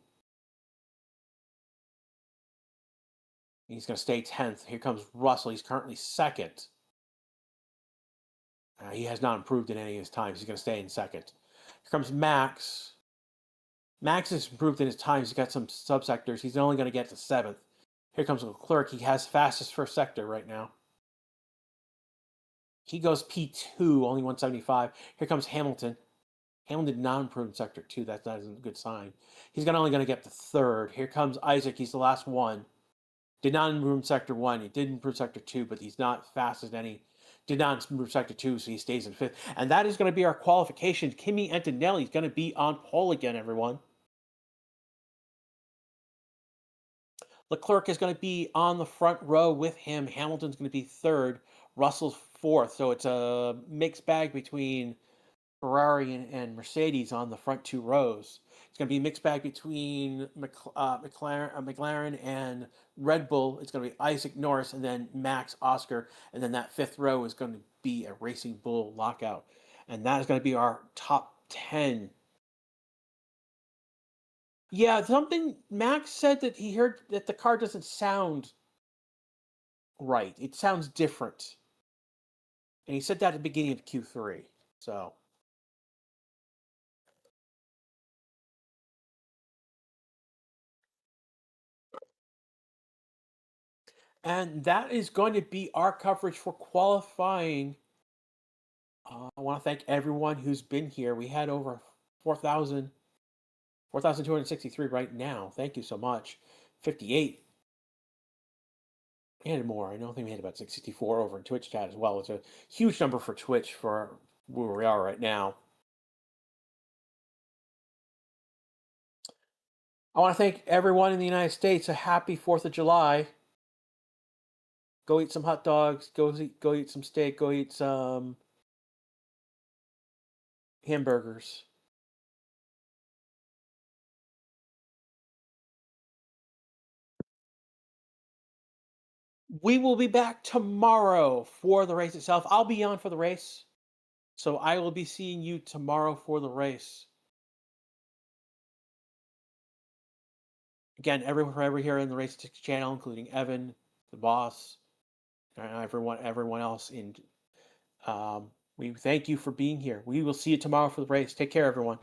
He's going to stay 10th. Here comes Russell. He's currently 2nd. He has not improved in any of his times. He's going to stay in 2nd. Here comes Max. Max has improved in his times. He's got some subsectors. He's only going to get to 7th. Here comes Leclerc. He has fastest first sector right now. He goes P2, only 175. Here comes Hamilton. Hamilton did not improve in sector 2. That's not a good sign. He's only going to get to 3rd. Here comes Isaac. He's the last one. Did not improve in sector 1. He did improve sector 2, but he's not fast as any. Did not improve sector 2, so he stays in 5th. And that is going to be our qualifications. Kimi Antonelli is going to be on pole again, everyone. Leclerc is going to be on the front row with him. Hamilton's going to be 3rd. Russell's 4th. So it's a mixed bag between Ferrari and Mercedes on the front 2 rows. It's going to be a mixed bag between McLaren and Red Bull. It's going to be Isaac, Norris, and then Max, Oscar. And then that 5th row is going to be a Racing Bull lockout. And that is going to be our top 10. Yeah, Max said that he heard that the car doesn't sound right. It sounds different. And he said that at the beginning of Q3. So And that is going to be our coverage for qualifying. I want to thank everyone who's been here. We had over 4,263 right now. Thank you so much. 58 and more. I know I think we had about 64 over in Twitch chat as well. It's a huge number for Twitch for where we are right now. I want to thank everyone in the United States. A happy 4th of July. Go eat some hot dogs. Go eat some steak. Go eat some hamburgers. We will be back tomorrow for the race itself. I'll be on for the race. So I will be seeing you tomorrow for the race. Again, everyone here in the Race Tickets channel, including Evan, the boss, and everyone else in. We thank you for being here. We will see you tomorrow for the race. Take care, everyone.